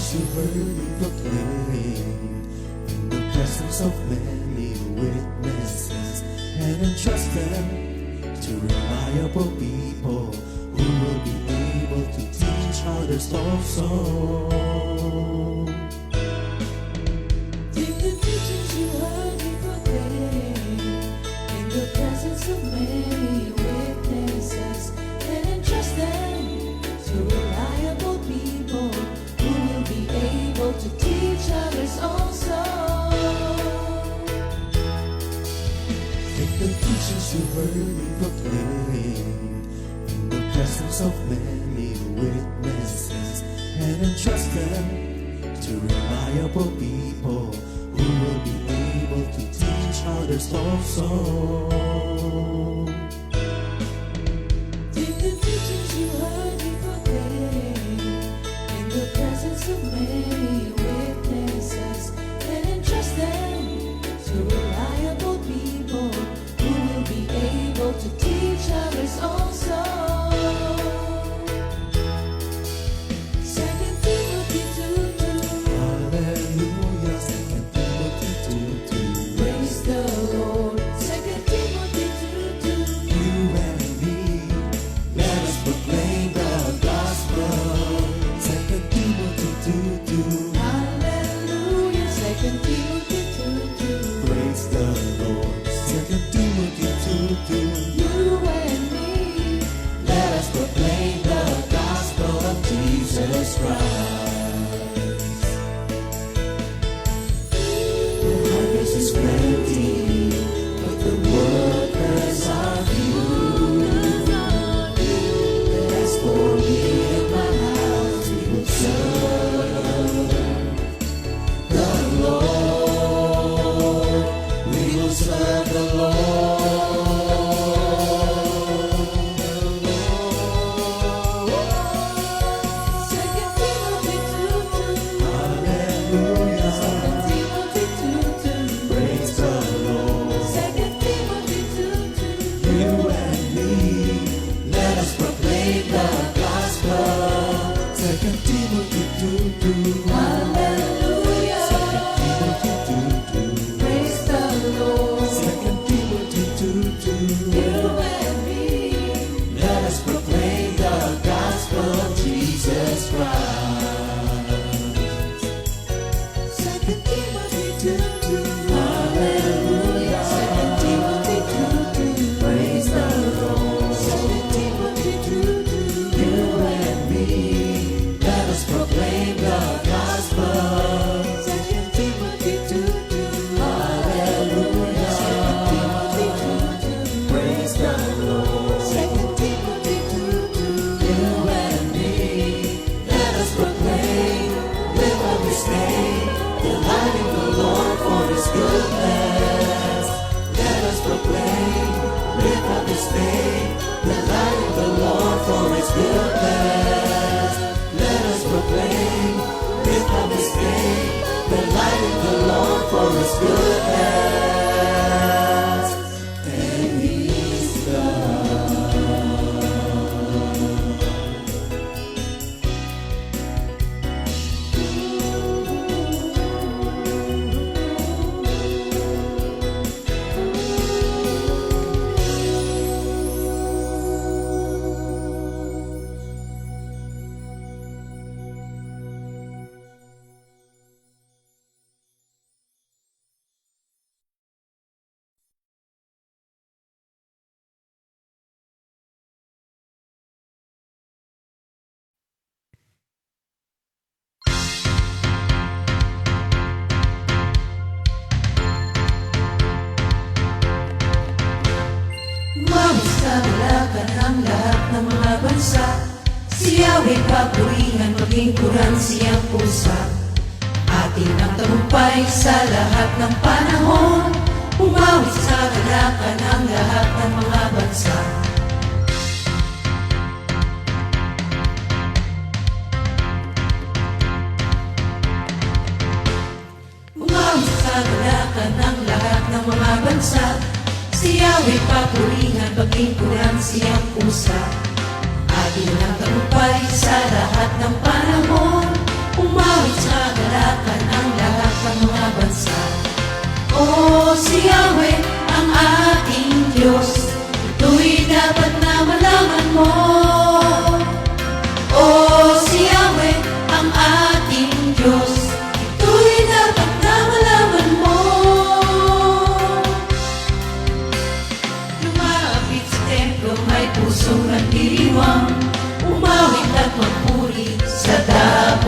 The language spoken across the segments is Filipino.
teachings you heard me proclaim in the presence of many witnesses, and entrust them to reliable people who will be able to teach others also. Take the teachings you heard me proclaim in the presence of many witnesses, and entrust them to reliable people who will be able to teach others also. Take the teachings you heard me proclaim in the presence of many witnesses, and entrust them to reliable people who will be able to teach others also. Take the teachings you heard me proclaim in the presence of many witnesses, and entrust them to reliable people who will be able to teach others also. 2 Timothy 2:2. Hallelujah, 2 Timothy 2:2. Praise the Lord. 2 Timothy 2:2. You and me, let us proclaim the gospel. 2 Timothy 2:2. Hallelujah. 2 Timothy 2:2. Praise the Lord. 2 Timothy 2:2. You and me, Let us proclaim the gospel of Jesus Christ. The harvest is plenty, but the workers are few. As for me and my house, we will serve the Lord. We will serve the Lord. Magkalakan ang lahat ng mga bansa, si Yahweh papurihan, maglingkuran siyang pusa. Atin ang tagumpay sa lahat ng panahon, umawit sa kagalakan ang lahat ng mga bansa. Umawit sa kagalakan ang lahat ng mga bansa, si Yahweh papurihan, paglingkuran siyang pusa. Atin ang tagumpay sa lahat ng panahon, umawit sa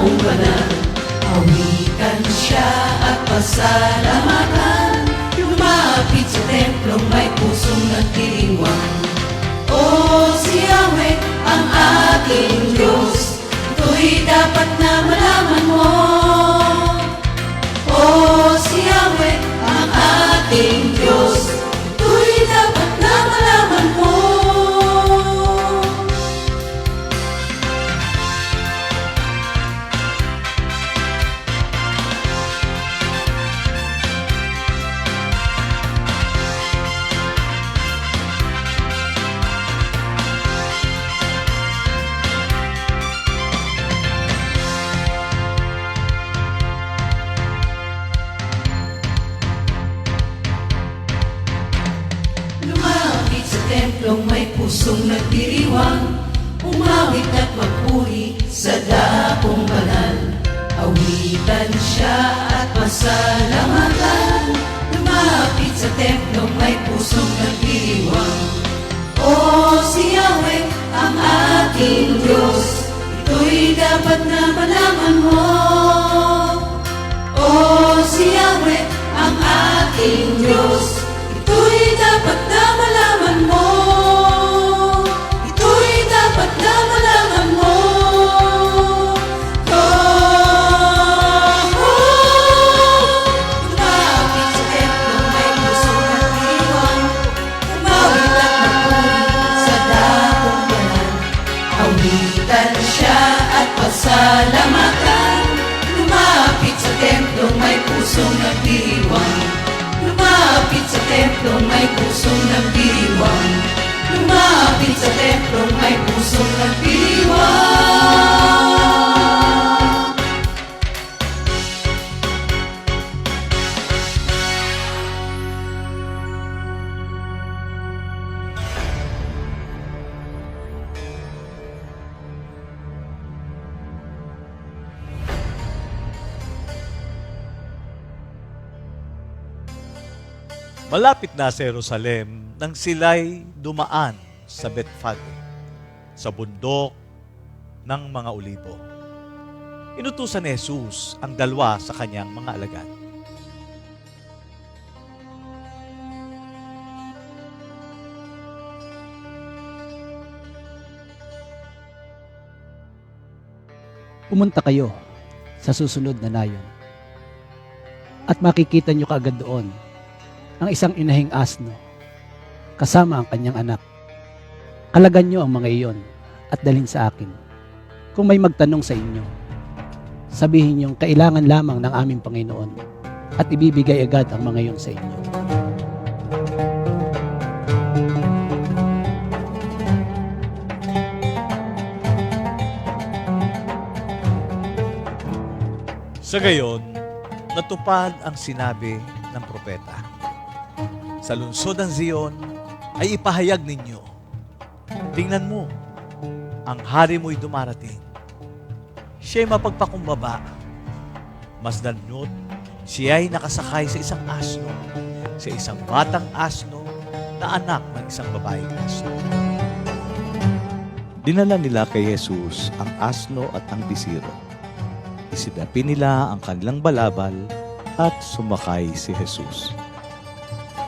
dakong banal. Awitan siya at pasalamatan, lumapit sa templong may pusong nagdiriwang. O si Yahweh ang ating Diyos, ito'y dapat na malaman mo. O si Yahweh ang ating Diyos, ito'y dapat na malaman mo. Lumapit sa templong may pusong nagdiriwang, umawit at magpuri sa dakong banal. Awitan siya at pasalamatan, lumapit sa templong may pusong nagdiriwang. O si Yahweh ang ating Diyos, ito'y dapat na malaman mo. O si Yahweh ang ating Diyos, ito'y dapat na malaman mo. Ito'y dapat na malaman mo. Lumapit sa templong may pusong nagdiriwang, umawit at magpuri sa dakong banal. Awitan siya at pasalamatan, lumapit sa templong may pusong nagdiriwang. Lumapit sa templong may pusong nagdiriwang, lumapit sa templong may pusong nagdiriwang. Malapit na sa Jerusalem nang sila'y dumaan sa Bethfage, sa bundok ng mga Olibo. Inutusan ni Jesus ang dalawa sa kanyang mga alagad. Pumunta kayo sa susunod na nayon at makikita nyo kaagad doon ang isang inahing asno kasama ang kanyang anak. Kalagan nyo ang mga iyon at dalhin sa akin. Kung may magtanong sa inyo, sabihin niyong kailangan lamang ng aming Panginoon at ibibigay agad ang mga iyon sa inyo. Sa gayon, natupad ang sinabi ng propeta. Sa lungsod ng Zion ay ipahayag ninyo. Tingnan mo, ang hari mo'y dumarating. Siya'y mapagpakumbaba. Masdan no't siya'y nakasakay sa isang asno, sa isang batang asno na anak ng isang babaeng asno. Dinala nila kay Jesus ang asno at ang bisiro. Isinapi nila ang kanilang balabal at sumakay si Jesus.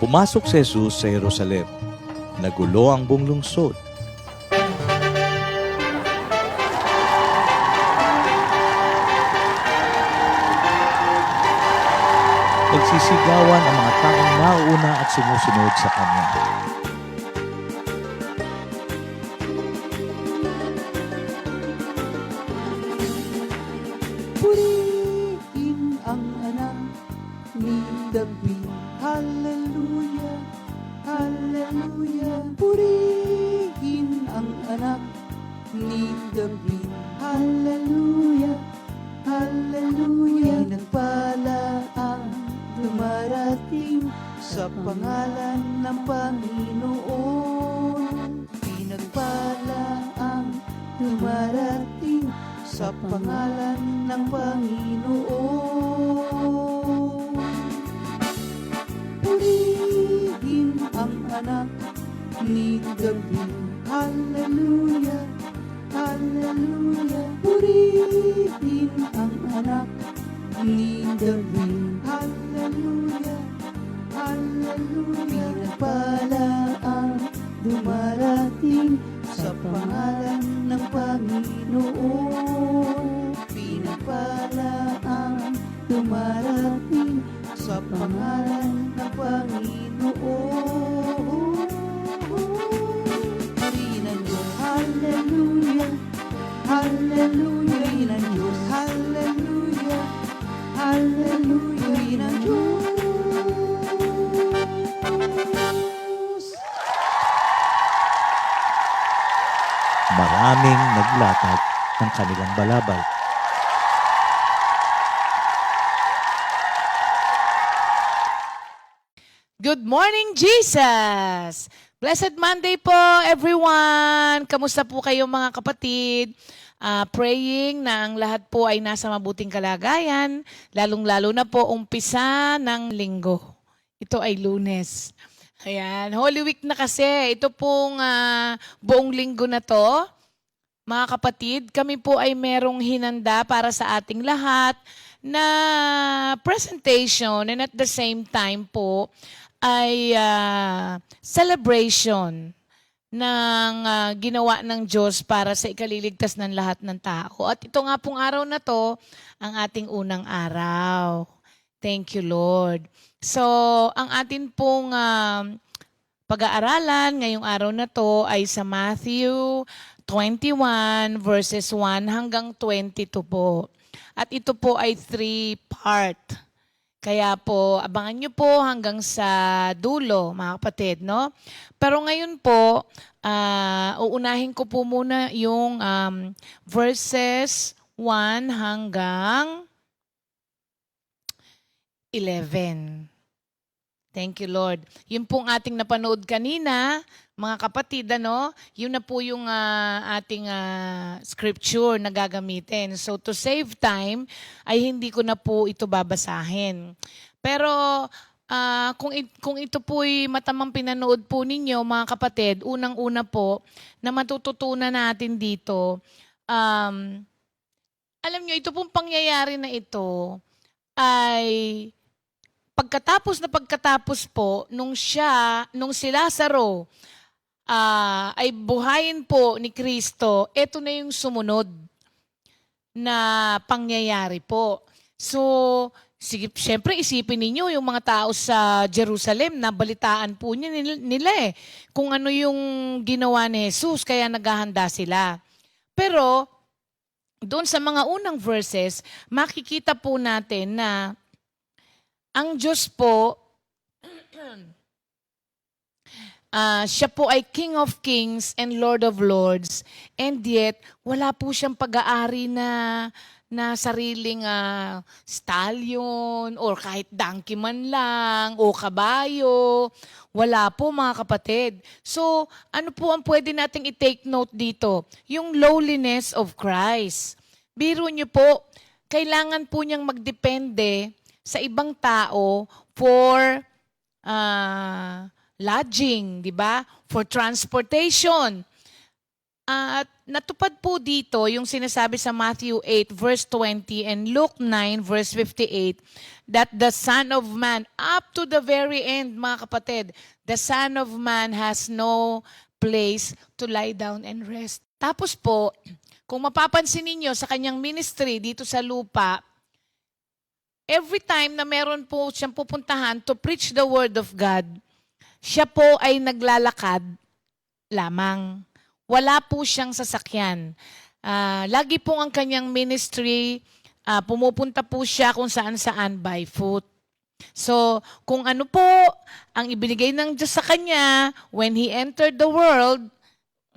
Pumasok si Jesus sa Jerusalem. Nagulo ang buong lungsod. Nagsisigawan ang mga taong nauuna at sumusunod sa Kanya. Purihin ang anak ni David. Hallelujah, hallelujah. Purihin ang anak ni David. Hallelujah, hallelujah. Pinagpala ang dumarating sa pangalan ng Panginoon. Pinagpala ang dumarating sa pangalan ng Panginoon. Purihin ang anak ni David. Hallelujah, hallelujah. Purihin anak ni David. Hallelujah, hallelujah. Pinagpala ang dumarating sa pangalan ng Panginoon. Pinagpala ang dumarating sa pangalan ng Panginoon. Purinan Diyos, hallelujah, hallelujah. Purinan Diyos, hallelujah, hallelujah. Purinan Diyos. Maraming naglatag ng kanilang balabal. Good morning, Jesus! Blessed Monday po, everyone! Kamusta po kayo mga kapatid? Praying na ang lahat po ay nasa mabuting kalagayan, lalong-lalo na po umpisa ng linggo. Ito ay Lunes. Ayan, Holy Week na kasi. Ito pong buong linggo na to. Mga kapatid, kami po ay merong hinanda para sa ating lahat na presentation and at the same time po ay celebration ng ginawa ng Diyos para sa ikaliligtas ng lahat ng tao. At ito nga pong araw na to, ang ating unang araw. Thank you, Lord. So, ang atin pong pag-aaralan ngayong araw na to ay sa Matthew 21 verses 1 hanggang 22 po. At ito po ay 3-part. Kaya po, abangan nyo po hanggang sa dulo, mga kapatid, no? Pero ngayon po, uunahin ko po muna yung verses 1 hanggang 11. Thank you, Lord. Yun pong ating napanood kanina, mga kapatid, ano? Yun na po yung ating scripture na gagamitin. So to save time, ay hindi ko na po ito babasahin. Pero kung ito po'y matamang pinanood po ninyo, mga kapatid, unang-una po, na matututunan natin dito, alam nyo, ito pong pangyayari na ito ay pagkatapos po, nung si Lazaro ay buhayin po ni Kristo, ito na yung sumunod na pangyayari po. So, siyempre isipin ninyo yung mga tao sa Jerusalem, nabalitaan po nila kung ano yung ginawa ni Jesus, kaya naghahanda sila. Pero, doon sa mga unang verses, makikita po natin na ang Diyos po, siya po ay King of Kings and Lord of Lords, and yet wala po siyang pag-aari na sariling stallion or kahit donkey man lang o kabayo. Wala po, mga kapatid. So, ano po ang pwede nating i-take note dito? Yung lowliness of Christ. Biro niyo po, kailangan po niyang magdepende sa ibang tao for lodging, di ba? For transportation. At natupad po dito yung sinasabi sa Matthew 8 verse 20 and Luke 9 verse 58 that the Son of Man, up to the very end, mga kapatid, the Son of Man has no place to lie down and rest. Tapos po, kung mapapansin ninyo sa kanyang ministry dito sa lupa, every time na meron po siyang pupuntahan to preach the Word of God, siya po ay naglalakad lamang. Wala po siyang sasakyan. Lagi po ang kanyang ministry, pumupunta po siya kung saan-saan by foot. So, kung ano po ang ibinigay ng Diyos sa kanya when He entered the world,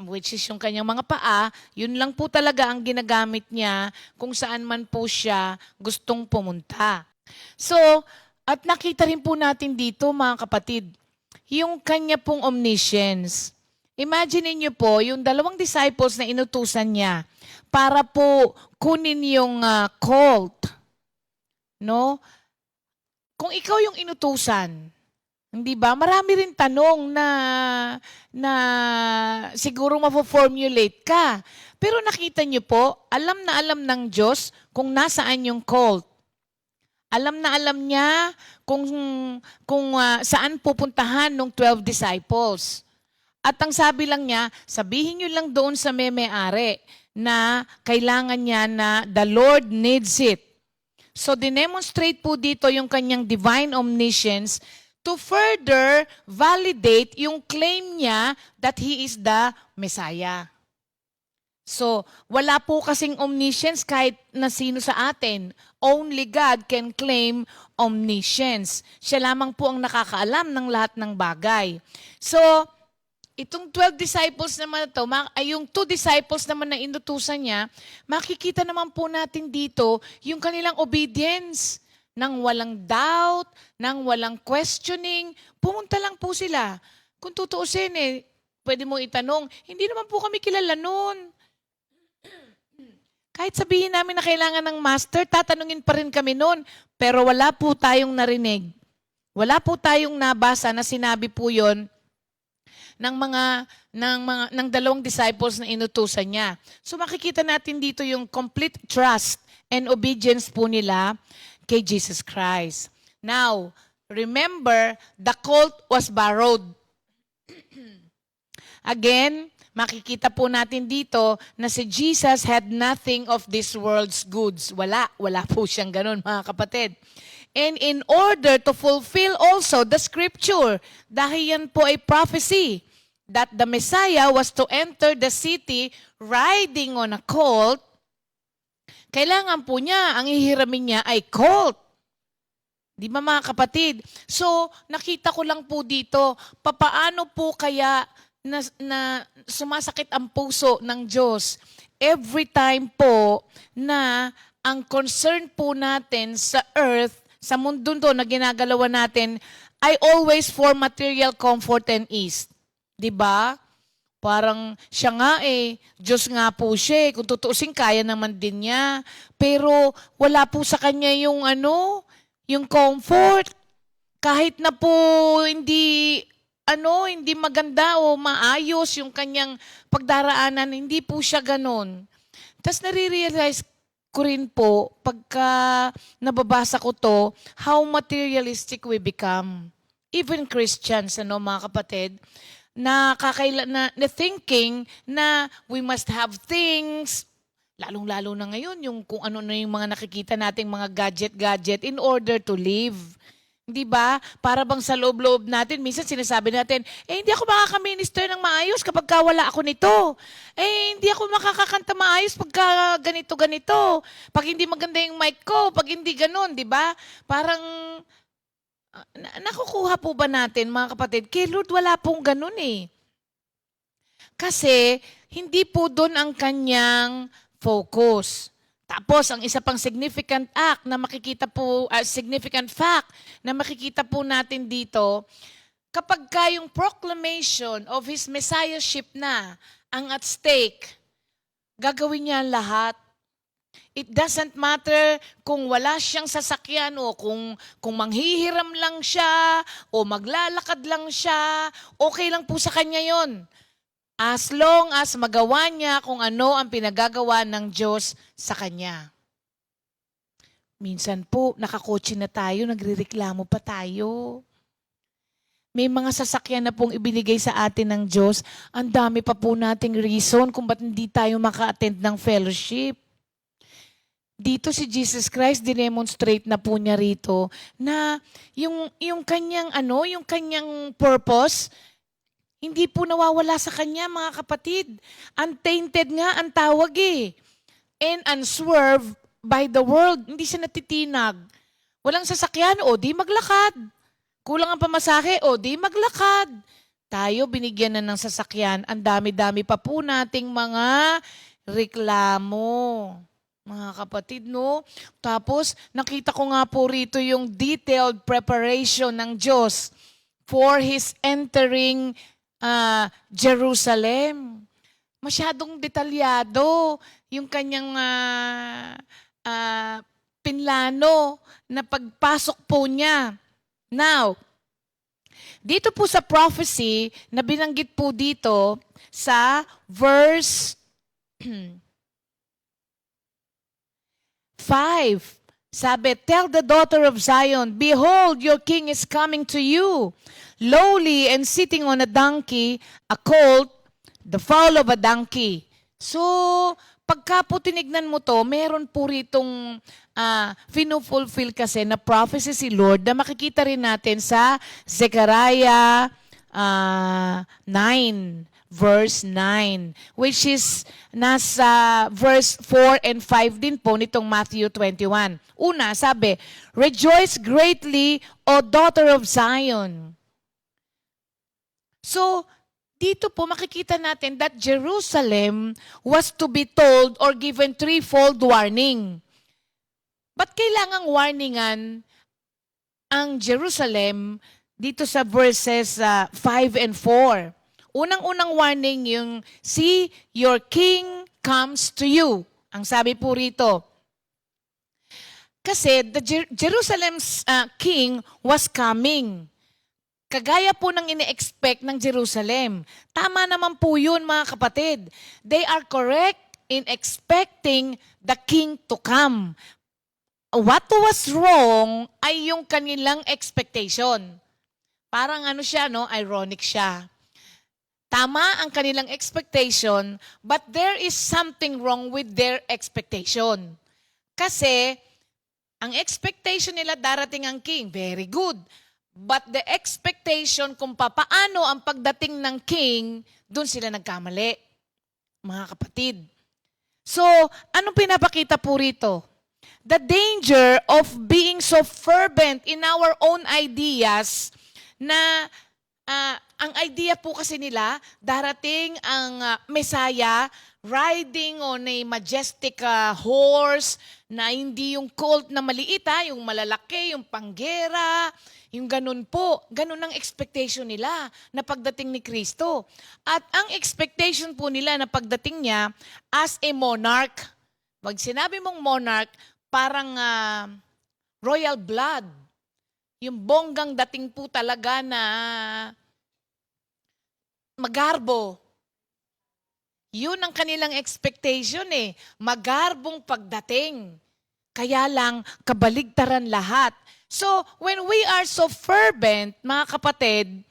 which is yung kanyang mga paa, yun lang po talaga ang ginagamit niya kung saan man po siya gustong pumunta. So, at nakita rin po natin dito, mga kapatid, yung kanya pong omniscience. Imagine niyo po, yung 2 disciples na inutusan niya para po kunin yung colt. No? Kung ikaw yung inutusan Hindi ba? Marami rin tanong na siguro mapo-formulate ka. Pero nakita niyo po, alam na alam ng Diyos kung nasaan yung colt. Alam na alam niya kung saan pupuntahan ng 12 disciples. At ang sabi lang niya, sabihin niyo lang doon sa may-ari na kailangan niya na the Lord needs it. So, dinemonstrate po dito yung kanyang divine omniscience to further validate yung claim niya that He is the Messiah. So, wala po kasing omniscience kahit na sino sa atin. Only God can claim omniscience. Siya lamang po ang nakakaalam ng lahat ng bagay. So, itong 12 disciples naman na ito, yung 2 disciples naman na inutusan niya, makikita naman po natin dito yung kanilang obedience. Nang walang doubt, nang walang questioning, pumunta lang po sila. Kung tutuusin pwede mo itanong, hindi naman po kami kilala noon. Kahit sabihin namin na kailangan ng master, tatanungin pa rin kami noon. Pero wala po tayong narinig. Wala po tayong nabasa na sinabi po yon ng 2 disciples na inutusan niya. So makikita natin dito yung complete trust and obedience po nila kay Jesus Christ. Now, remember, the colt was borrowed. Again, makikita po natin dito na si Jesus had nothing of this world's goods. Wala po siyang ganun, mga kapatid. And in order to fulfill also the scripture, dahil yan po ay prophecy, that the Messiah was to enter the city riding on a colt, kailangan po niya, ang ihiramin niya ay colt. Di ba mga kapatid? So, nakita ko lang po dito, papaano po kaya na sumasakit ang puso ng Diyos every time po na ang concern po natin sa earth, sa mundo to na ginagalawan natin, ay always for material comfort and ease. Di ba? Parang siya nga Diyos nga po siya. Kung tutuusin, kaya naman din niya. Pero wala po sa kanya yung yung comfort. Kahit na po hindi maganda o maayos yung kanyang pagdaraanan, hindi po siya ganon. Tapos nare-realize ko rin po, pagka nababasa ko to, how materialistic we become. Even Christians, mga kapatid, na thinking na we must have things, lalong-lalo na ngayon, yung kung ano na yung mga nakikita nating mga gadget in order to live. Di ba? Para bang sa loob-loob natin, minsan sinasabi natin, hindi ako makaka-minister ng maayos kapag wala ako nito. Hindi ako makakakanta maayos pagka ganito-ganito. Pag hindi maganda yung mic ko, pag hindi ganun, di ba? Parang nakukuha po ba natin, mga kapatid? Kay Lord, wala pong ganun Kasi, hindi po doon ang kanyang focus. Tapos, ang isa pang significant fact na makikita po natin dito, kapag yung proclamation of His Messiahship na ang at stake, gagawin niya lahat. It doesn't matter kung wala siyang sasakyan o kung manghihiram lang siya o maglalakad lang siya, okay lang po sa kanya yon. As long as magawa niya kung ano ang pinagagawa ng Diyos sa kanya. Minsan po, nakakotse na tayo, nagrereklamo pa tayo. May mga sasakyan na pong ibinigay sa atin ng Diyos, ang dami pa po nating reason kung ba't hindi tayo maka-attend ng fellowship. Dito si Jesus Christ, dinemonstrate na po niya rito na yung kanyang yung kanyang purpose, hindi po nawawala sa kanya, mga kapatid. Untainted nga ang tawag And unswerved by the world. Hindi siya natitinag. Walang sasakyan, di maglakad. Kulang ang pamasahe, di maglakad. Tayo binigyan na ng sasakyan. Ang dami-dami pa po nating mga reklamo. Mga kapatid, Tapos, nakita ko nga po rito yung detailed preparation ng Diyos for His entering Jerusalem. Masyadong detalyado yung kanyang pinlano na pagpasok po niya. Now, Dito po sa prophecy na binanggit po dito sa verse 5, sabi, "Tell the daughter of Zion, behold, your king is coming to you, lowly and sitting on a donkey, a colt, the foal of a donkey." So, pagka po tinignan mo to, meron po ritong finufulfill kasi na prophecy si Lord na makikita rin natin sa Zechariah 9, verse 9, which is nasa verse 4 and 5 din po nitong Matthew 21. Una, sabi, "Rejoice greatly, O daughter of Zion." So, dito po makikita natin that Jerusalem was to be told or given threefold warning. Ba't kailangang warningan ang Jerusalem dito sa verses 5 and 4? Unang-unang warning yung, "See, your king comes to you." Ang sabi po rito. Kasi the Jerusalem's king was coming. Kagaya po ng ine-expect ng Jerusalem. Tama naman po yun, mga kapatid. They are correct in expecting the king to come. What was wrong ay yung kanilang expectation. Parang siya, no? Ironic siya. Tama ang kanilang expectation, but there is something wrong with their expectation. Kasi, ang expectation nila darating ang king, very good. But the expectation kung papaano ang pagdating ng king, dun sila nagkamali, mga kapatid. So, anong pinapakita po rito? The danger of being so fervent in our own ideas na ang idea po kasi nila, darating ang Messiah riding on a majestic horse na hindi yung colt na maliit, yung malalaki, yung panggera, yung ganun po. Ganun ang expectation nila na pagdating ni Kristo. At ang expectation po nila na pagdating niya as a monarch. Pag sinabi mong monarch, parang royal blood. Yung bonggang dating po talaga na magarbo. Yun ang kanilang expectation Magarbong pagdating. Kaya lang, kabaligtaran lahat. So, when we are so fervent, mga kapatid,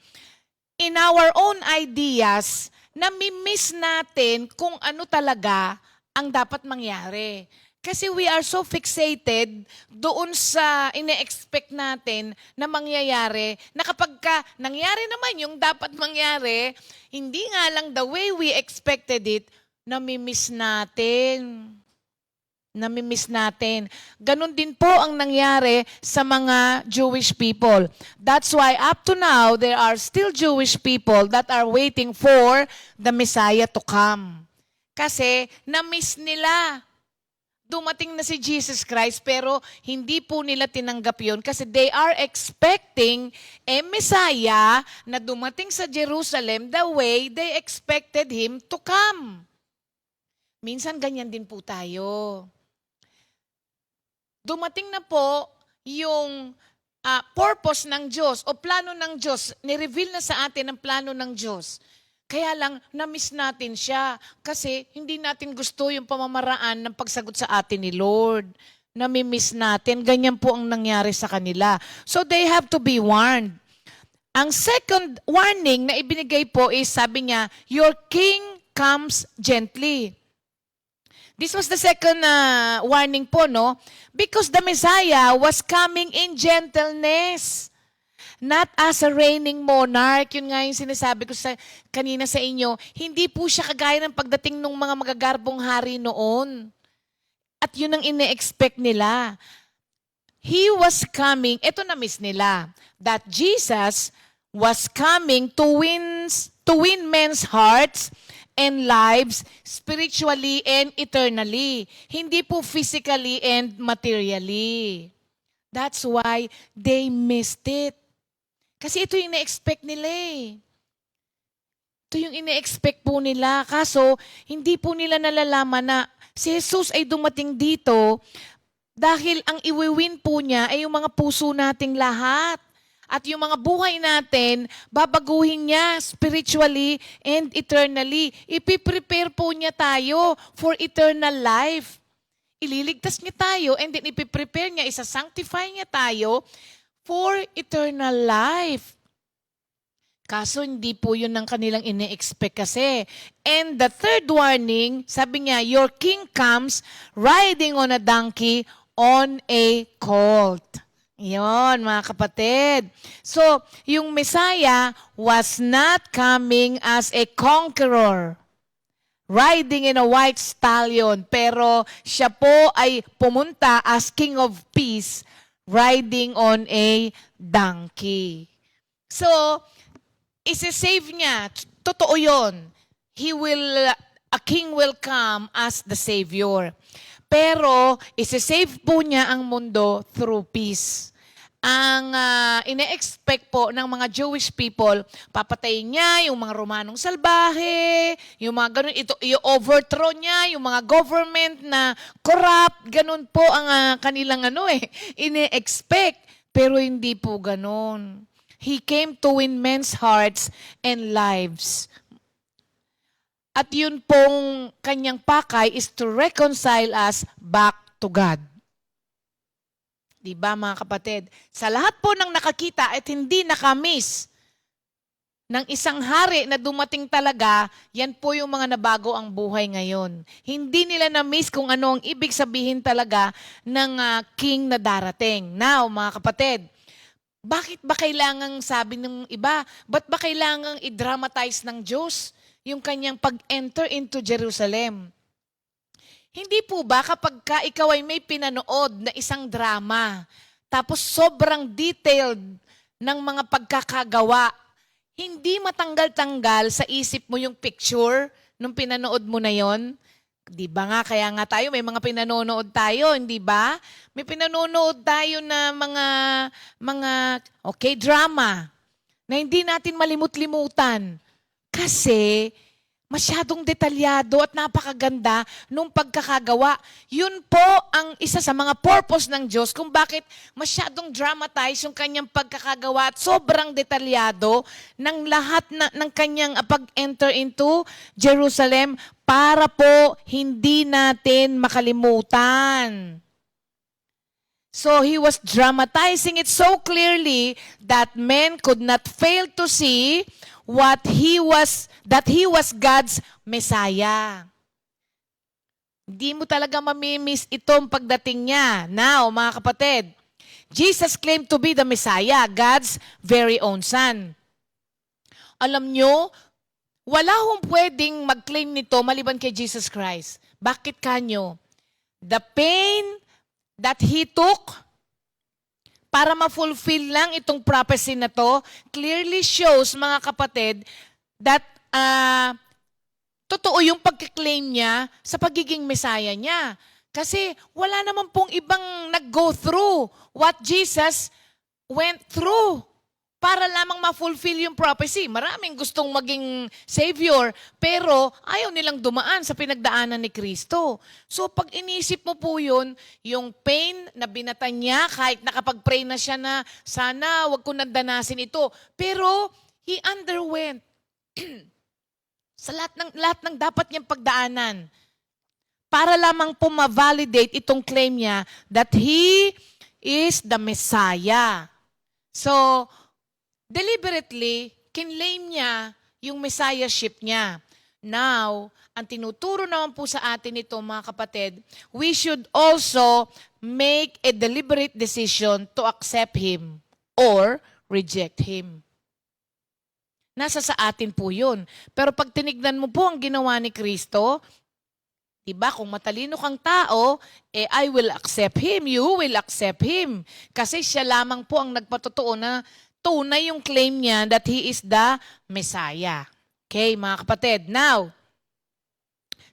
in our own ideas, nami-miss natin kung ano talaga ang dapat mangyari. Kasi we are so fixated doon sa ine-expect natin na mangyayari, na kapag nangyari naman yung dapat mangyari, hindi nga lang the way we expected it, nami-miss natin. Nami-miss natin. Ganon din po ang nangyari sa mga Jewish people. That's why up to now, there are still Jewish people that are waiting for the Messiah to come. Kasi na-miss nila. Dumating na si Jesus Christ pero hindi po nila tinanggap yun kasi they are expecting a Messiah na dumating sa Jerusalem the way they expected Him to come. Minsan ganyan din po tayo. Dumating na po yung purpose ng Diyos o plano ng Diyos. Ni-reveal na sa atin ang plano ng Diyos. Kaya lang, na-miss natin siya kasi hindi natin gusto yung pamamaraan ng pagsagot sa atin ni Lord. Nami-miss natin. Ganyan po ang nangyari sa kanila. So they have to be warned. Ang second warning na ibinigay po is, sabi niya, "Your king comes gently." This was the second warning po, no? Because the Messiah was coming in gentleness. Not as a reigning monarch. Yun nga yung sinasabi ko kanina sa inyo. Hindi po siya kagaya ng pagdating ng mga magagarbong hari noon. At yun ang ine-expect nila. He was coming, eto na-miss nila, that Jesus was coming to win men's hearts and lives spiritually and eternally. Hindi po physically and materially. That's why they missed it. Kasi ito yung ina-expect nila Ito yung ina-expect po nila. Kaso, hindi po nila nalalaman na si Jesus ay dumating dito dahil ang iwiwin po niya ay yung mga puso nating lahat. At yung mga buhay natin, babaguhin niya spiritually and eternally. Ipiprepare po niya tayo for eternal life. Ililigtas niya tayo and then ipiprepare niya, isa-sanctify niya tayo for eternal life. Kaso hindi po yun ang kanilang ine-expect kasi. And the third warning, sabi niya, your king comes riding on a donkey on a colt. Yon, mga kapatid. So, yung Messiah was not coming as a conqueror, riding in a white stallion, pero siya po ay pumunta as King of Peace, riding on a donkey. So, isi-save niya. Totoo yon. A king will come as the Savior. Pero, isi-save po niya ang mundo through peace. Ang ine-expect po ng mga Jewish people, papatayin niya yung mga Romanong salbahe, yung mga ganun, i-overthrow niya yung mga government na corrupt, ganun po ang kanilang ine-expect. Pero hindi po ganun. He came to win men's hearts and lives. At yun pong kanyang pakay is to reconcile us back to God. Diba mga kapatid? Sa lahat po ng nakakita at hindi nakamiss ng isang hari na dumating talaga, yan po yung mga nabago ang buhay ngayon. Hindi nila na-miss kung ano ang ibig sabihin talaga ng king na darating. Now, mga kapatid, bakit ba kailangang sabi ng iba, ba't ba kailangang i-dramatize ng Diyos yung kanyang pag-enter into Jerusalem? Hindi po ba kapag ikaw ay may pinanood na isang drama, tapos sobrang detailed ng mga pagkakagawa, hindi matanggal-tanggal sa isip mo yung picture nung pinanood mo na yon? Di ba nga, kaya nga tayo, may mga pinanonood tayo, hindi ba? May pinanonood tayo na mga drama na hindi natin malimut-limutan. Kasi masyadong detalyado at napakaganda nung pagkakagawa. Yun po ang isa sa mga purpose ng Diyos kung bakit masyadong dramatize yung kanyang pagkakagawa at sobrang detalyado ng lahat ng kanyang pag-enter into Jerusalem para po hindi natin makalimutan. So he was dramatizing it so clearly that men could not fail to see that he was God's Messiah. Hindi mo talaga mamimiss itong pagdating niya. Now, mga kapatid, Jesus claimed to be the Messiah, God's very own Son. Alam nyo, wala hong pwedeng mag-claim nito maliban kay Jesus Christ. Bakit kanyo? The pain that He took para ma-fulfill lang itong prophecy na to, clearly shows, mga kapatid, that totoo yung pagkiklaim niya sa pagiging Messiah niya. Kasi wala naman pong ibang nag-go through what Jesus went through para lamang ma-fulfill yung prophecy. Maraming gustong maging Savior, pero ayaw nilang dumaan sa pinagdaanan ni Kristo. So pag inisip mo po yun, yung pain na binata niya, kahit nakapag-pray na siya na, sana wag ko nandanasin ito. Pero He underwent sa lahat ng dapat niyang pagdaanan para lamang po ma-validate itong claim niya that He is the Messiah. So, deliberately, kinlaim niya yung messiahship niya. Now, ang tinuturo naman po sa atin ito, mga kapatid, we should also make a deliberate decision to accept Him or reject Him. Nasa sa atin po yun. Pero pag tinignan mo po ang ginawa ni Kristo, diba, kung matalino kang tao, I will accept Him, you will accept Him. Kasi siya lamang po ang nagpatotoo na tunay yung claim niya that He is the Messiah. Okay, mga kapatid. Now,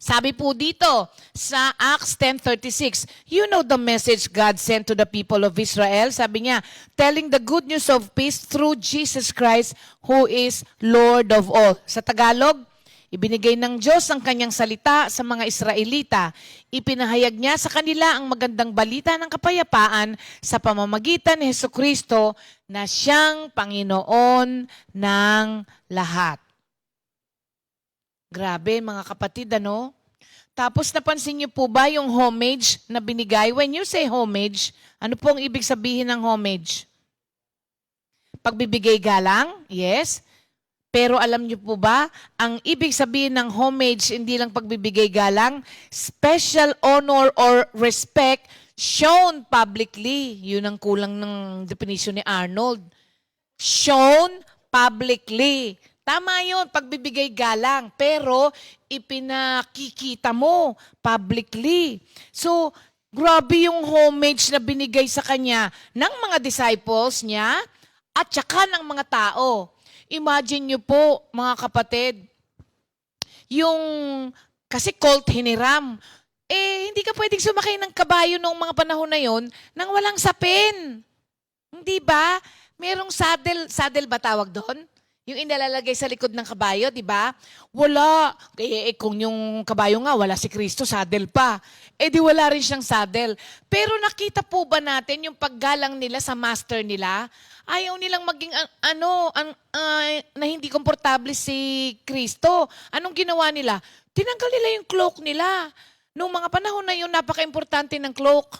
sabi po dito sa Acts 10:36, you know the message God sent to the people of Israel. Sabi niya, telling the good news of peace through Jesus Christ who is Lord of all. Sa Tagalog, Ibinigay ng Diyos ang kanyang salita sa mga Israelita. Ipinahayag niya sa kanila ang magandang balita ng kapayapaan sa pamamagitan ni Hesukristo na siyang Panginoon ng lahat. Grabe mga kapatid, ano? Tapos napansin niyo po ba yung homage na binigay? When you say homage, ano po ang ibig sabihin ng homage? Pagbibigay galang? Yes. Pero alam niyo po ba, ang ibig sabihin ng homage, hindi lang pagbibigay galang, special honor or respect shown publicly. Yun ang kulang ng definition ni Arnold. Shown publicly. Tama yun, pagbibigay galang. Pero ipinakikita mo publicly. So, grabe yung homage na binigay sa kanya ng mga disciples niya at saka ng mga tao. Imagine nyo po, mga kapatid, yung, kasi colt hiniram, hindi ka pwedeng sumakay ng kabayo noong mga panahon na yon nang walang sapin. Hindi ba? Merong saddle ba tawag doon? Yung inalalagay sa likod ng kabayo, di ba? Wala. Kaya kung yung kabayo nga, wala si Kristo, saddle pa. Di wala rin siyang saddle. Pero nakita po ba natin yung paggalang nila sa master nila? Ayaw nilang maging na hindi komportable si Kristo. Anong ginawa nila? Tinanggal nila yung cloak nila. Noong mga panahon na yun, napaka-importante ng cloak.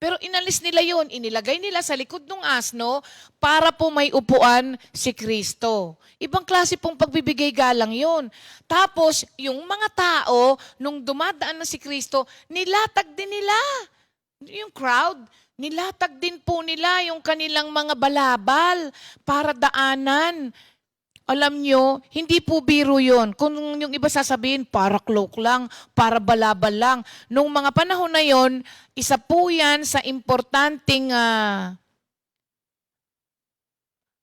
Pero inalis nila yun, inilagay nila sa likod ng asno para po may upuan si Kristo. Ibang klase pong pagbibigay galang yun. Tapos, yung mga tao, nung dumadaan na si Kristo, nilatag din nila. Yung crowd, nilatag din po nila yung kanilang mga balabal para daanan. Alam nyo, hindi po biro yun. Kung yung iba sasabihin, para cloak lang, para balabal lang. Nung mga panahon na yon, isa po yan sa importanteng,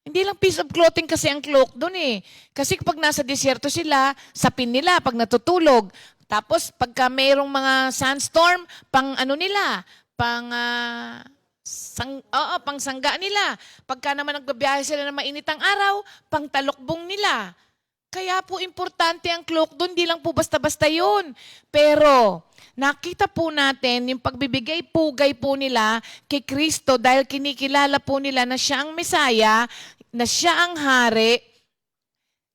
hindi lang piece of clothing kasi ang cloak doon eh. Kasi pag nasa disyerto sila, sapin nila pag natutulog. Tapos pagka mayroong mga sandstorm, pang pangsangga nila. Pagka naman nagbabiyahe sila ng mainitang araw, pangtalokbong nila. Kaya po importante ang cloak doon, di lang po basta-basta yun. Pero nakita po natin yung pagbibigay pugay po nila kay Kristo dahil kinikilala po nila na siya ang Mesaya, na siya ang Hari.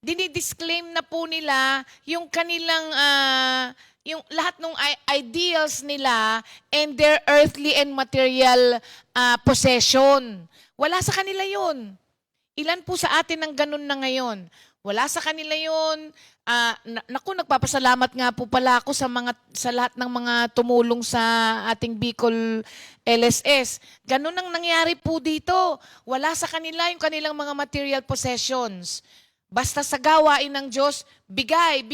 Dinidisclaim na po nila yung kanilang yung lahat ng ideals nila and their earthly and material possession. Wala sa kanila yun. Ilan po sa atin ang ganun na ngayon? Wala sa kanila yun. Nagpapasalamat nga po pala ako sa lahat ng mga tumulong sa ating Bicol LSS. Ganun ang nangyari po dito. Wala sa kanila yung kanilang mga material possessions. Basta sa gawain ng Diyos, bigay,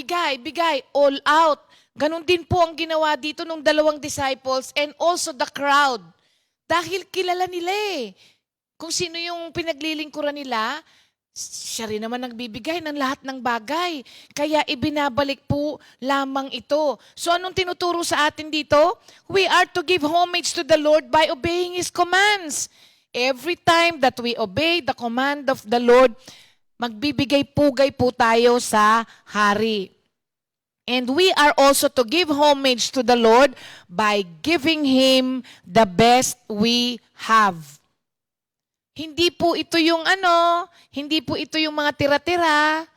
all out. Ganon din po ang ginawa dito ng dalawang disciples and also the crowd. Dahil kilala nila eh. Kung sino yung pinaglilingkuran nila, siya rin naman nagbibigay ng lahat ng bagay. Kaya ibinabalik po lamang ito. So anong tinuturo sa atin dito? We are to give homage to the Lord by obeying His commands. Every time that we obey the command of the Lord, magbibigay pugay po tayo sa Hari. And we are also to give homage to the Lord by giving Him the best we have. Hindi po ito yung hindi po ito yung mga tira-tira.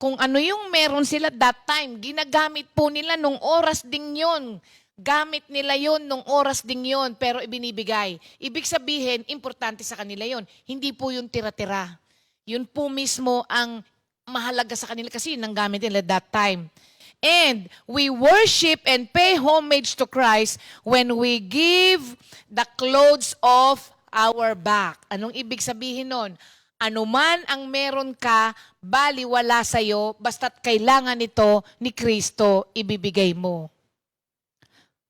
Kung ano yung meron sila that time, ginagamit po nila nung oras ding yun. Gamit nila yun nung oras ding yun, pero ibinibigay. Ibig sabihin, importante sa kanila yun. Hindi po yung tira-tira. Yun po mismo ang mahalaga sa kanila kasi yun ang gamit nila that time. And we worship and pay homage to Christ when we give the clothes off our back. Anong ibig sabihin nun? Anuman ang meron ka, baliwala sa'yo, basta't kailangan ito ni Kristo, ibibigay mo.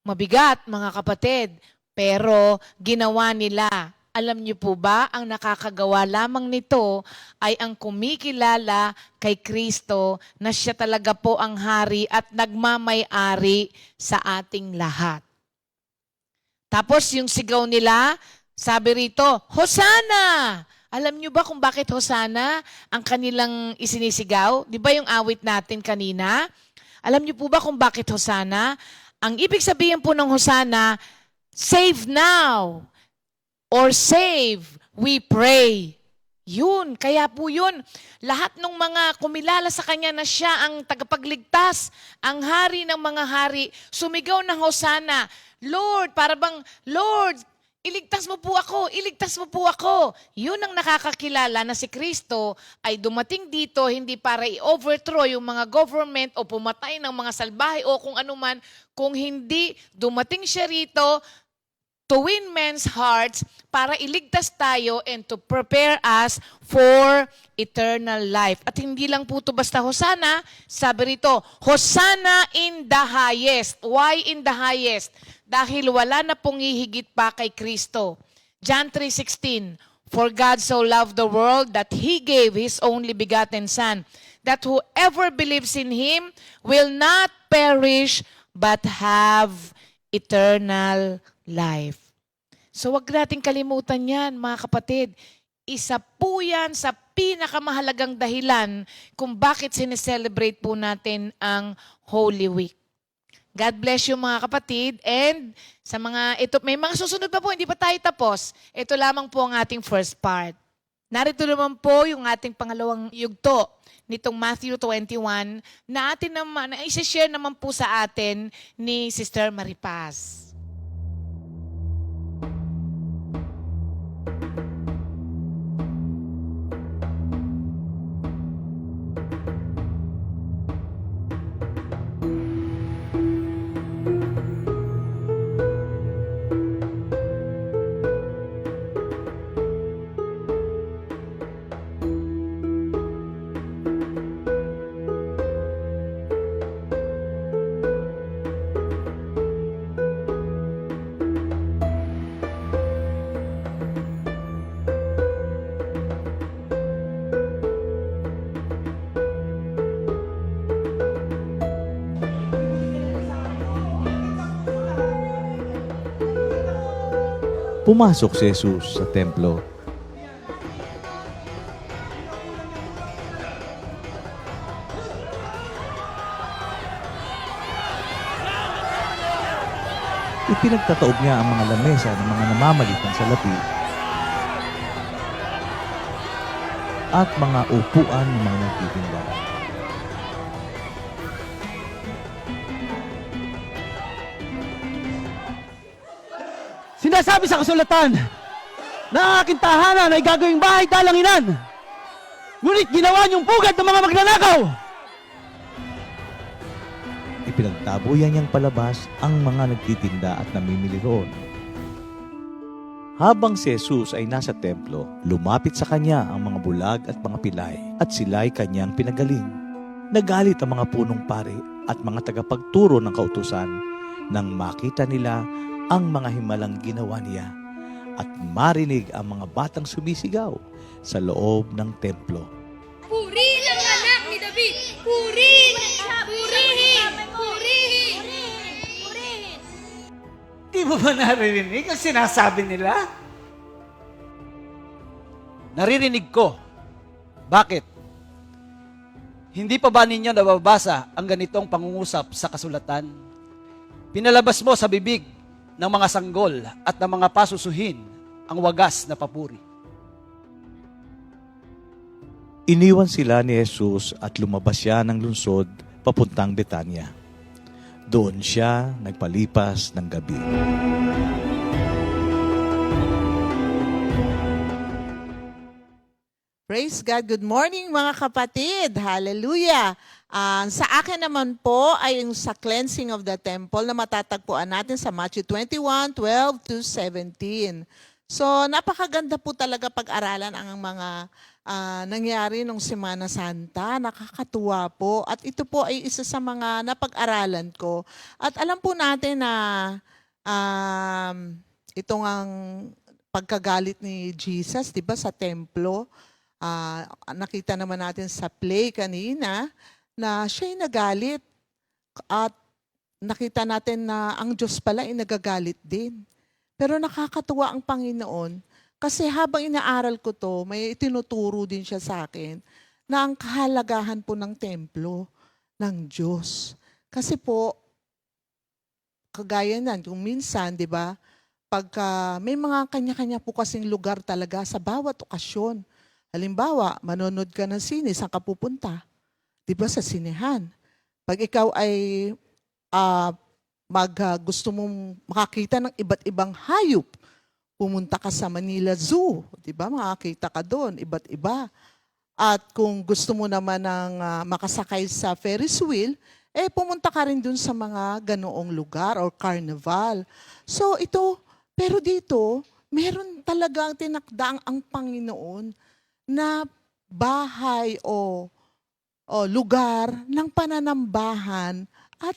Mabigat, mga kapatid, pero ginawa nila. Alam niyo po ba, ang nakakagawa lamang nito ay ang kumikilala kay Kristo na siya talaga po ang hari at nagmamay-ari sa ating lahat. Tapos yung sigaw nila, sabi rito, Hosanna! Alam nyo ba kung bakit Hosanna ang kanilang isinisigaw? Di ba yung awit natin kanina? Alam nyo po ba kung bakit Hosanna? Ang ibig sabihin po ng Hosanna, save now or save, we pray. Yun, kaya po yun. Lahat ng mga kumilala sa Kanya na Siya ang tagapagligtas, ang hari ng mga hari, sumigaw ng Hosanna, Lord, para bang, Lord, iligtas mo po ako, iligtas mo po ako. Yun ang nakakakilala na si Kristo ay dumating dito hindi para i-overthrow yung mga government o pumatay ng mga salbahe o kung anuman, kung hindi dumating siya rito to win men's hearts para iligtas tayo and to prepare us for eternal life. At hindi lang po ito basta Hosanna, sabi rito, Hosanna in the highest. Why in the highest? Dahil wala na pong hihigit pa kay Kristo. John 3:16, For God so loved the world that He gave His only begotten Son, that whoever believes in Him will not perish but have eternal life. So wag nating kalimutan yan, mga kapatid. Isa po yan sa pinakamahalagang dahilan kung bakit sineselebrate po natin ang Holy Week. God bless you mga kapatid. And sa mga, ito, may mga susunod pa po, hindi pa tayo tapos. Ito lamang po ang ating first part. Narito naman po yung ating pangalawang yugto nitong Matthew 21 na atin naman, na i-share naman po sa atin ni Sister Maripaz. Pumasok si Jesus sa templo. Ipinagtataob niya ang mga lamesa ng mga namamalitan sa lapi at mga upuan ng mga nagtitinda. Sinasabi sa kasulatan na ang aking tahanan ay gagawing bahay dalanginan. Ngunit ginawa niyong pugad ng mga magnanakaw. Ipinagtabuyan niyang palabas ang mga nagtitinda at namimili roon. Habang si Jesus ay nasa templo, lumapit sa kanya ang mga bulag at mga pilay at sila'y kanyang pinagaling. Nagalit ang mga punong pari at mga tagapagturo ng kautusan nang makita nila ang mga himalang ginawa niya at marinig ang mga batang sumisigaw sa loob ng templo. Purihin ang anak ni David! Purihin! Purihin! Purihin! Purihin! Di mo ba naririnig ang sinasabi nila? Naririnig ko. Bakit? Hindi pa ba ninyo nababasa ang ganitong pangungusap sa kasulatan? Pinalabas mo sa bibig ng mga sanggol at ng mga pasusuhin ang wagas na papuri. Iniwan sila ni Jesus at lumabas siya ng lungsod papuntang Betania. Doon siya nagpalipas ng gabi. Praise God. Good morning mga kapatid. Hallelujah. Sa akin naman po ay yung sa cleansing of the temple na matatagpuan natin sa Matthew 21:12-17. So napakaganda po talaga pag-aralan ang mga nangyari nung Semana Santa. Nakakatuwa po. At ito po ay isa sa mga napag-aralan ko. At alam po natin na itong ang pagkagalit ni Jesus, di ba, sa templo. Nakita naman natin sa play kanina na siya'y nagalit at nakita natin na ang Diyos pala ay nagagalit din. Pero nakakatuwa ang Panginoon Kasi habang inaaral ko to, may tinuturo din siya sa akin na ang kahalagahan po ng templo ng Diyos. Kasi po, kagaya nan, kung minsan, di ba, pagka may mga kanya-kanya po kasing lugar talaga sa bawat okasyon. Halimbawa, manonood ka ng sine, saan ka pupunta? Di ba sa sinehan? Pag ikaw ay gusto mong makakita ng iba't ibang hayop, pumunta ka sa Manila Zoo, di ba? Makakita ka doon, iba't iba. At kung gusto mo naman ng makasakay sa Ferris wheel, pumunta ka rin doon sa mga ganoong lugar or carnival. So ito, pero dito, meron talagang tinakdaang ang Panginoon na bahay o lugar ng pananambahan at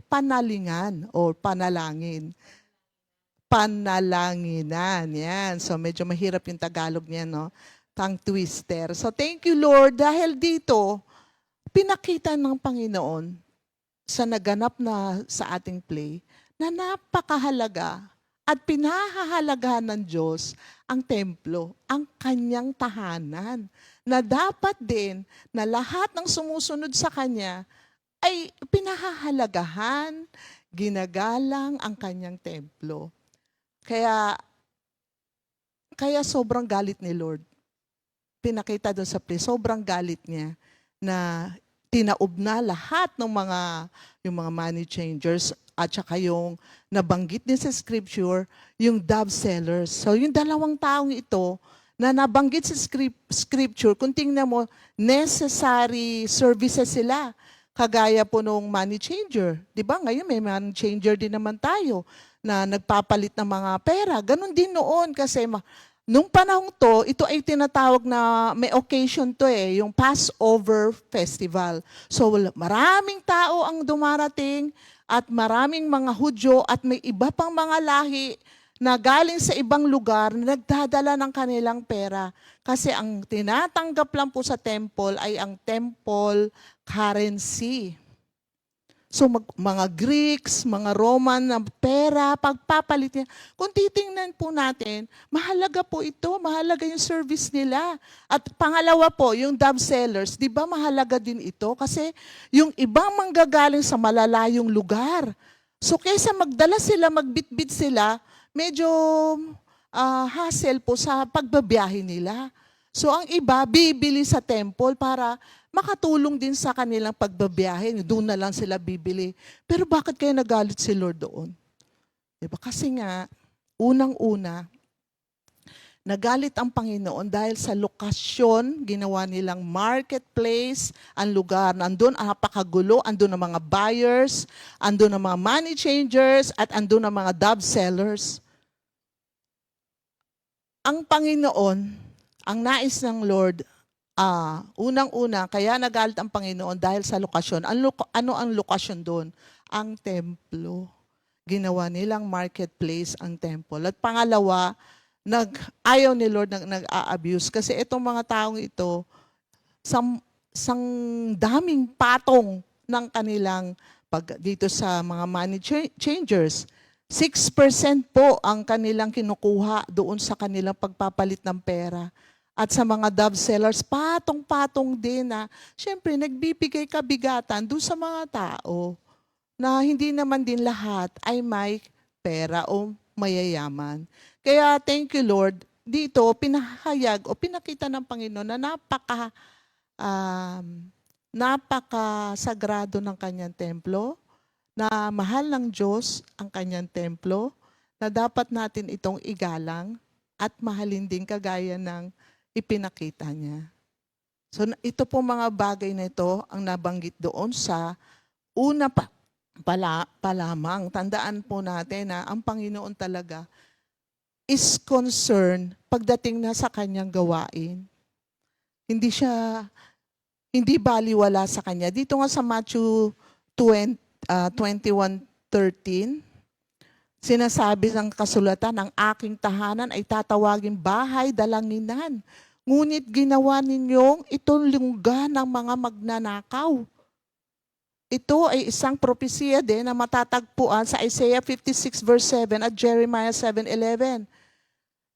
panalingan o panalangin. Panalanginan. Yan. So medyo mahirap yung Tagalog niya, no? Tongue twister. So thank you, Lord, dahil dito, pinakita ng Panginoon sa naganap na sa ating play na napakahalaga at pinahahalagahan ng Diyos ang templo, ang kanyang tahanan, na dapat din na lahat ng sumusunod sa kanya ay pinahahalagahan, ginagalang ang kanyang templo. Kaya sobrang galit ni Lord. Pinakita doon sa play, sobrang galit niya na tinaob na lahat ng yung mga money changers at saka yung nabanggit din sa scripture, yung dove sellers. So yung dalawang taong ito na nabanggit sa scripture, kung tingnan mo, necessary services sila. Kagaya po nung money changer. Di ba? Ngayon may money changer din naman tayo na nagpapalit ng mga pera. Ganon din noon kasi nung panahon to, ito ay tinatawag na may occasion to yung Passover Festival. So maraming tao ang dumarating at maraming mga Hudyo at may iba pang mga lahi na galing sa ibang lugar na nagdadala ng kanilang pera. Kasi ang tinatanggap lang po sa temple ay ang temple currency. So mga Greeks, mga Roman na pera, pagpapalit niya. Kung titingnan po natin, mahalaga po ito, mahalaga yung service nila. At pangalawa po, yung dove sellers, di ba mahalaga din ito? Kasi yung ibang manggagaling sa malalayong lugar. So kaysa magdala sila, magbitbit sila, medyo hassle po sa pagbabiyahe nila. So ang iba, bibili sa temple para makatulong din sa kanilang pagbabiyahe. Doon na lang sila bibili. Pero bakit kaya nagalit si Lord doon? Diba? Kasi nga, unang-una, nagalit ang Panginoon dahil sa lokasyon, ginawa nilang marketplace, ang lugar, andun ang napakagulo, andun ang mga buyers, andun ang mga money changers, at andun ang mga dove sellers. Ang Panginoon, ang nais ng Lord, unang-una, kaya nagalit ang Panginoon dahil sa lokasyon. Ano ang lokasyon doon? Ang templo. Ginawa nilang marketplace ang temple. At pangalawa, ayaw ni Lord nag-a-abuse. Kasi itong mga taong ito, sang daming patong ng kanilang dito sa mga money changers. 6% po ang kanilang kinukuha doon sa kanilang pagpapalit ng pera. At sa mga dove sellers, patong-patong din na, syempre, nagbibigay kabigatan doon sa mga tao na hindi naman din lahat ay may pera o mayayaman. Kaya, thank you, Lord, dito, pinahayag o pinakita ng Panginoon na napakasagrado ng kanyang templo, na mahal ng Diyos ang kanyang templo, na dapat natin itong igalang at mahalin din kagaya ng ipinakita niya. So ito po mga bagay na ito ang nabanggit doon sa una pa lamang. Tandaan po natin na ang Panginoon talaga is concerned pagdating na sa kanyang gawain. Hindi baliwala sa kanya. Dito nga sa Matthew 21:13, sinasabi ng kasulatan, ang aking tahanan ay tatawaging bahay dalanginan. Ngunit ginawa ninyong itong lungga ng mga magnanakaw. Ito ay isang propesya din na matatagpuan sa Isaiah 56 verse 7 at Jeremiah 7:11.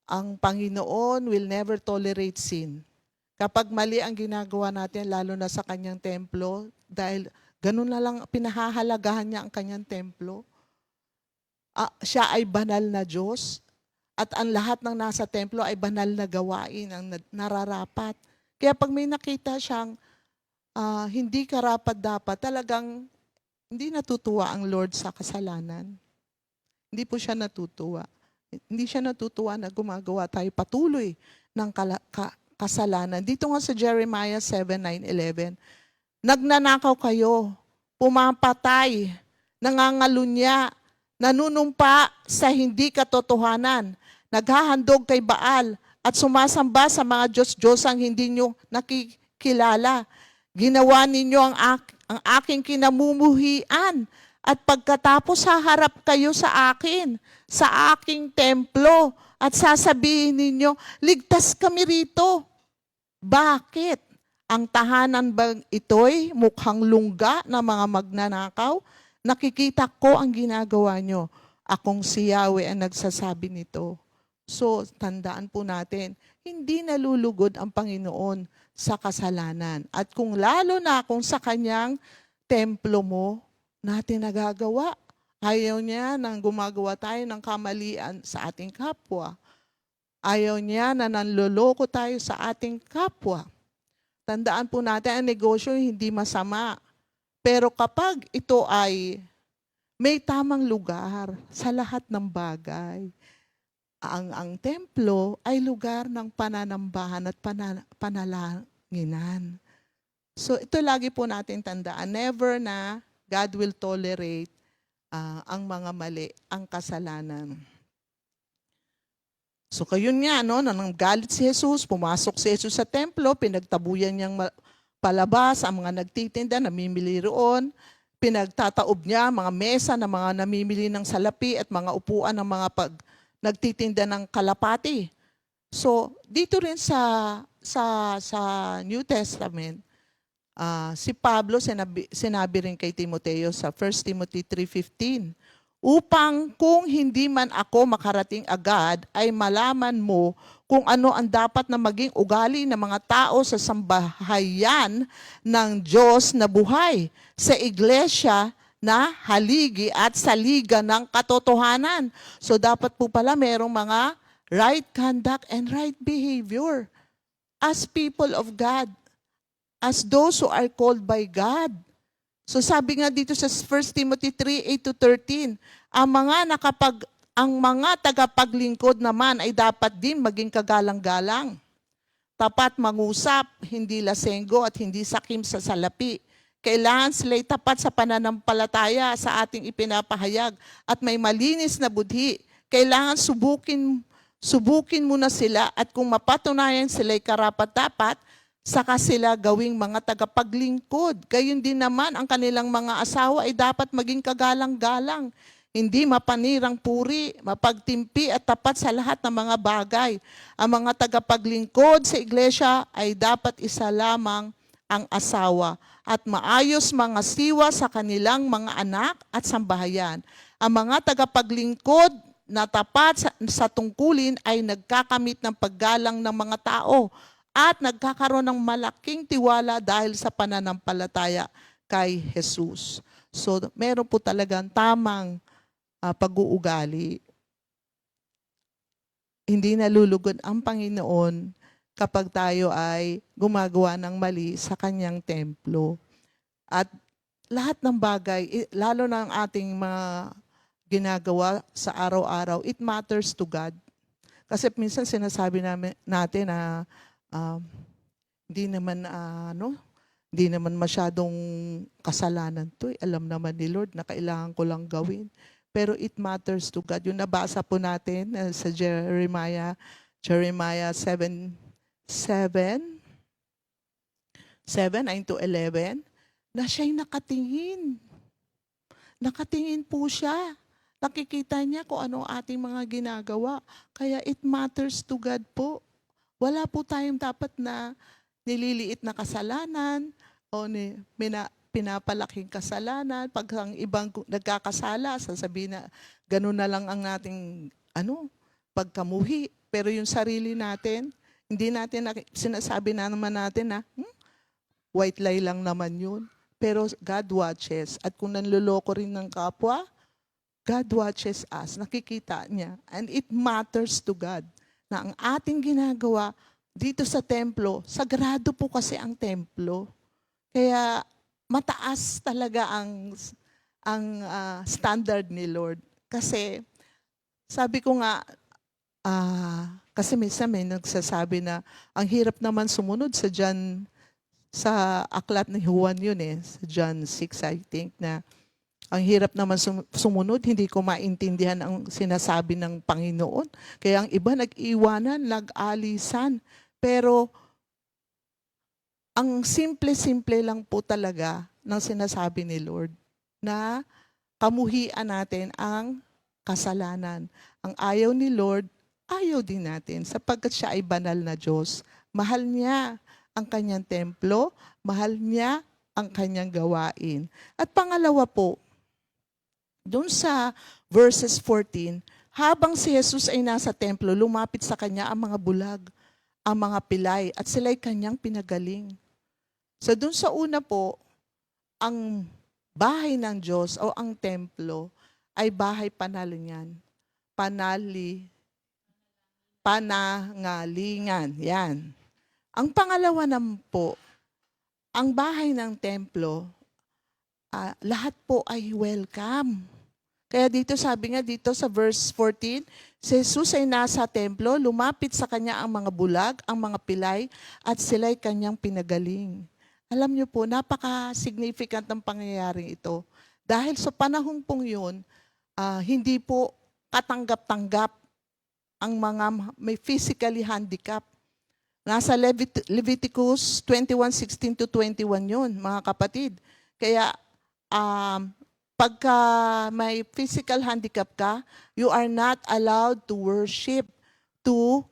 ang Panginoon will never tolerate sin. Kapag mali ang ginagawa natin, lalo na sa kanyang templo, dahil ganun na lang pinahahalagahan niya ang kanyang templo, siya ay banal na Diyos at ang lahat ng nasa templo ay banal na gawain ang nararapat. Kaya pag may nakita siyang hindi karapat-dapat, talagang hindi natutuwa ang Lord sa kasalanan. Hindi po siya natutuwa. Hindi siya natutuwa na gumagawa tayo patuloy ng kasalanan. Dito nga sa Jeremiah 7:9-11, nagnanakaw kayo, pumapatay, nangangalunya, nanunumpa sa hindi katotohanan, naghahandog kay Baal, at sumasamba sa mga Diyos-Diyosang hindi nyo nakikilala. Ginawa ninyo ang aking kinamumuhian, at pagkatapos haharap kayo sa akin, sa aking templo, at sasabihin ninyo, ligtas kami rito. Bakit? Ang tahanan bang ito'y mukhang lungga ng mga magnanakaw? Nakikita ko ang ginagawa nyo. Akong si Yahweh ang nagsasabi nito. So, tandaan po natin, hindi nalulugod ang Panginoon sa kasalanan. At kung lalo na kung sa kanyang templo mo, natin nagagawa. Ayaw niya nang gumagawa tayo ng kamalian sa ating kapwa. Ayaw niya na nanloloko tayo sa ating kapwa. Tandaan po natin, ang negosyo hindi masama. Pero kapag ito ay may tamang lugar sa lahat ng bagay, ang templo ay lugar ng pananambahan at panalalanginan. So ito lagi po natin tandaan, never na God will tolerate ang mga mali, ang kasalanan. So kayo nga, no, nang galit si Jesus, pumasok si Jesus sa templo, pinagtabuyan niyang palabas ang mga nagtitinda, namimili roon, pinagtataob niya mga mesa ng mga namimili ng salapi at mga upuan ng mga nagtitinda ng kalapati. So dito rin sa New Testament, si Pablo sinabi rin kay Timoteo sa 1 Timothy 3:15, upang kung hindi man ako makarating agad, ay malaman mo kung ano ang dapat na maging ugali ng mga tao sa sambahayan ng Diyos na buhay, sa iglesia na haligi at saliga ng katotohanan. So dapat po pala merong mga right conduct and right behavior as people of God, as those who are called by God. So sabi nga dito sa 1 Timothy 3:8-13, ang mga tagapaglingkod naman ay dapat din maging kagalang-galang, tapat mangusap, hindi lasenggo at hindi sakim sa salapi. Kailangan sila'y tapat sa pananampalataya sa ating ipinapahayag at may malinis na budhi. Kailangan subukin muna sila, at kung mapatunayan sila'y karapat-dapat, saka sila gawing mga tagapaglingkod. Gayon din naman ang kanilang mga asawa ay dapat maging kagalang-galang, hindi mapanirang puri, mapagtimpi at tapat sa lahat ng mga bagay. Ang mga tagapaglingkod sa iglesia ay dapat isa lamang ang asawa at maayos mga siwa sa kanilang mga anak at sambahayan. Ang mga tagapaglingkod na tapat sa tungkulin ay nagkakamit ng paggalang ng mga tao at nagkakaroon ng malaking tiwala dahil sa pananampalataya kay Jesus. So, meron po talagang tamang pag-uugali. Hindi nalulugod ang Panginoon kapag tayo ay gumagawa ng mali sa kanyang templo. At lahat ng bagay, lalo na ang ating mga ginagawa sa araw-araw, it matters to God. Kasi minsan sinasabi natin na hindi naman masyadong kasalanan to. Alam naman ni Lord na kailangan ko lang gawin. Pero it matters to God. Yung nabasa po natin sa Jeremiah 7:9-11, na siya'y nakatingin. Nakatingin po siya. Nakikita niya kung ano ating mga ginagawa. Kaya it matters to God po. Wala po tayong dapat na nililiit na kasalanan o pinapalaking kasalanan. Pag ang ibang nagkakasala, sasabihin na gano'n na lang ang nating pagkamuhi. Pero yung sarili natin, hindi natin sinasabi na naman natin na white lie lang naman yun. Pero God watches. At kung nanloloko rin ng kapwa, God watches us. Nakikita niya. And it matters to God na ang ating ginagawa dito sa templo, sagrado po kasi ang templo. Kaya mataas talaga ang standard ni Lord. Kasi sabi ko nga, kasi minsan may nagsasabi na ang hirap naman sumunod sa John, sa aklat ni Juan yun sa John 6 I think, na ang hirap naman sumunod, hindi ko maintindihan ang sinasabi ng Panginoon. Kaya ang iba nag-iwanan, nag-alisan. Pero ang simple-simple lang po talaga ng sinasabi ni Lord na kamuhian natin ang kasalanan. Ang ayaw ni Lord, ayaw din natin sapagkat siya ay banal na Diyos. Mahal niya ang kanyang templo, mahal niya ang kanyang gawain. At pangalawa po, doon sa verses 14, habang si Jesus ay nasa templo, lumapit sa kanya ang mga bulag, ang mga pilay, at sila'y kanyang pinagaling. So doon sa una po, ang bahay ng Diyos o ang templo ay bahay panalingan. Panangalingan. Yan. Ang pangalawa naman po, ang bahay ng templo, lahat po ay welcome. Kaya dito sabi nga dito sa verse 14, si Jesus ay nasa templo, lumapit sa kanya ang mga bulag, ang mga pilay, at sila'y kanyang pinagaling. Alam niyo po, napaka-significant ng pangyayaring ito. Dahil sa panahon pong yun, hindi po katanggap-tanggap ang mga may physically handicap. Nasa Leviticus 21:16-21 yun, mga kapatid. Kaya pagka may physical handicap ka, you are not allowed to worship, to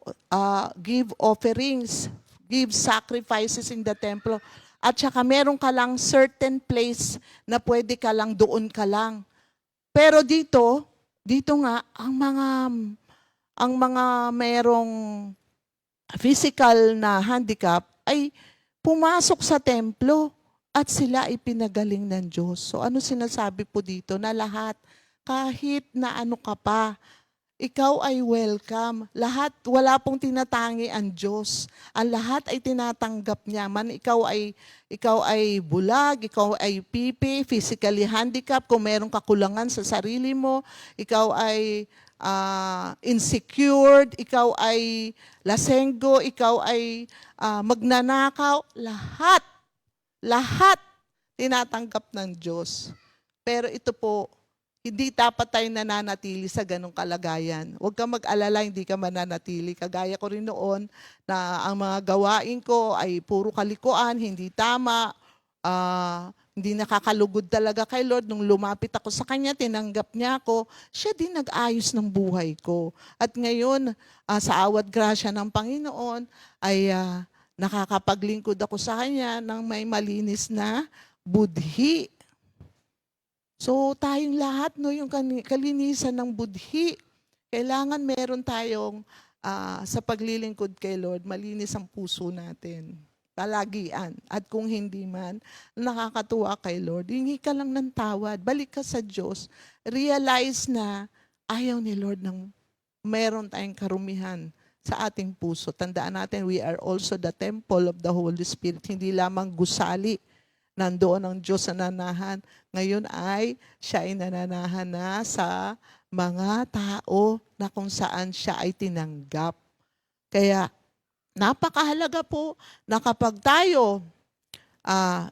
give offerings, give sacrifices in the temple. At saka meron ka lang certain place na pwede ka lang, doon ka lang. Pero dito nga, ang mga merong physical na handicap ay pumasok sa templo at sila ay pinagaling ng Diyos. So ano sinasabi po dito? Na lahat, kahit na ano ka pa, ikaw ay welcome. Lahat, wala pong tinatangi ang Diyos. Ang lahat ay tinatanggap niya. Man ikaw ay bulag, ikaw ay pipi, physically handicapped, kung merong kakulangan sa sarili mo, ikaw ay insecure, ikaw ay lasenggo, ikaw ay magnanakaw, lahat tinatanggap ng Diyos. Pero ito po, hindi dapat tayo nananatili sa ganong kalagayan. Huwag kang mag-alala, hindi ka mananatili. Kagaya ko rin noon na ang mga gawain ko ay puro kalikuan, hindi tama, hindi nakakalugod talaga kay Lord. Nung lumapit ako sa Kanya, tinanggap niya ako, siya din nag-ayos ng buhay ko. At ngayon, sa awat grasya ng Panginoon, ay nakakapaglingkod ako sa Kanya ng may malinis na budhi. So tayong lahat, yung kalinisan ng budhi, kailangan meron tayong sa paglilingkod kay Lord, malinis ang puso natin. Palagian. At kung hindi man, nakakatuwa kay Lord, hingi ka lang ng tawad, balik ka sa Diyos, realize na ayaw ni Lord ng meron tayong karumihan sa ating puso. Tandaan natin, we are also the temple of the Holy Spirit. Hindi lamang gusali, nandoon ang Diyos na nananahan. Ngayon ay siya ay nananahan na sa mga tao na kung saan siya ay tinanggap. Kaya napakahalaga po na kapag tayo,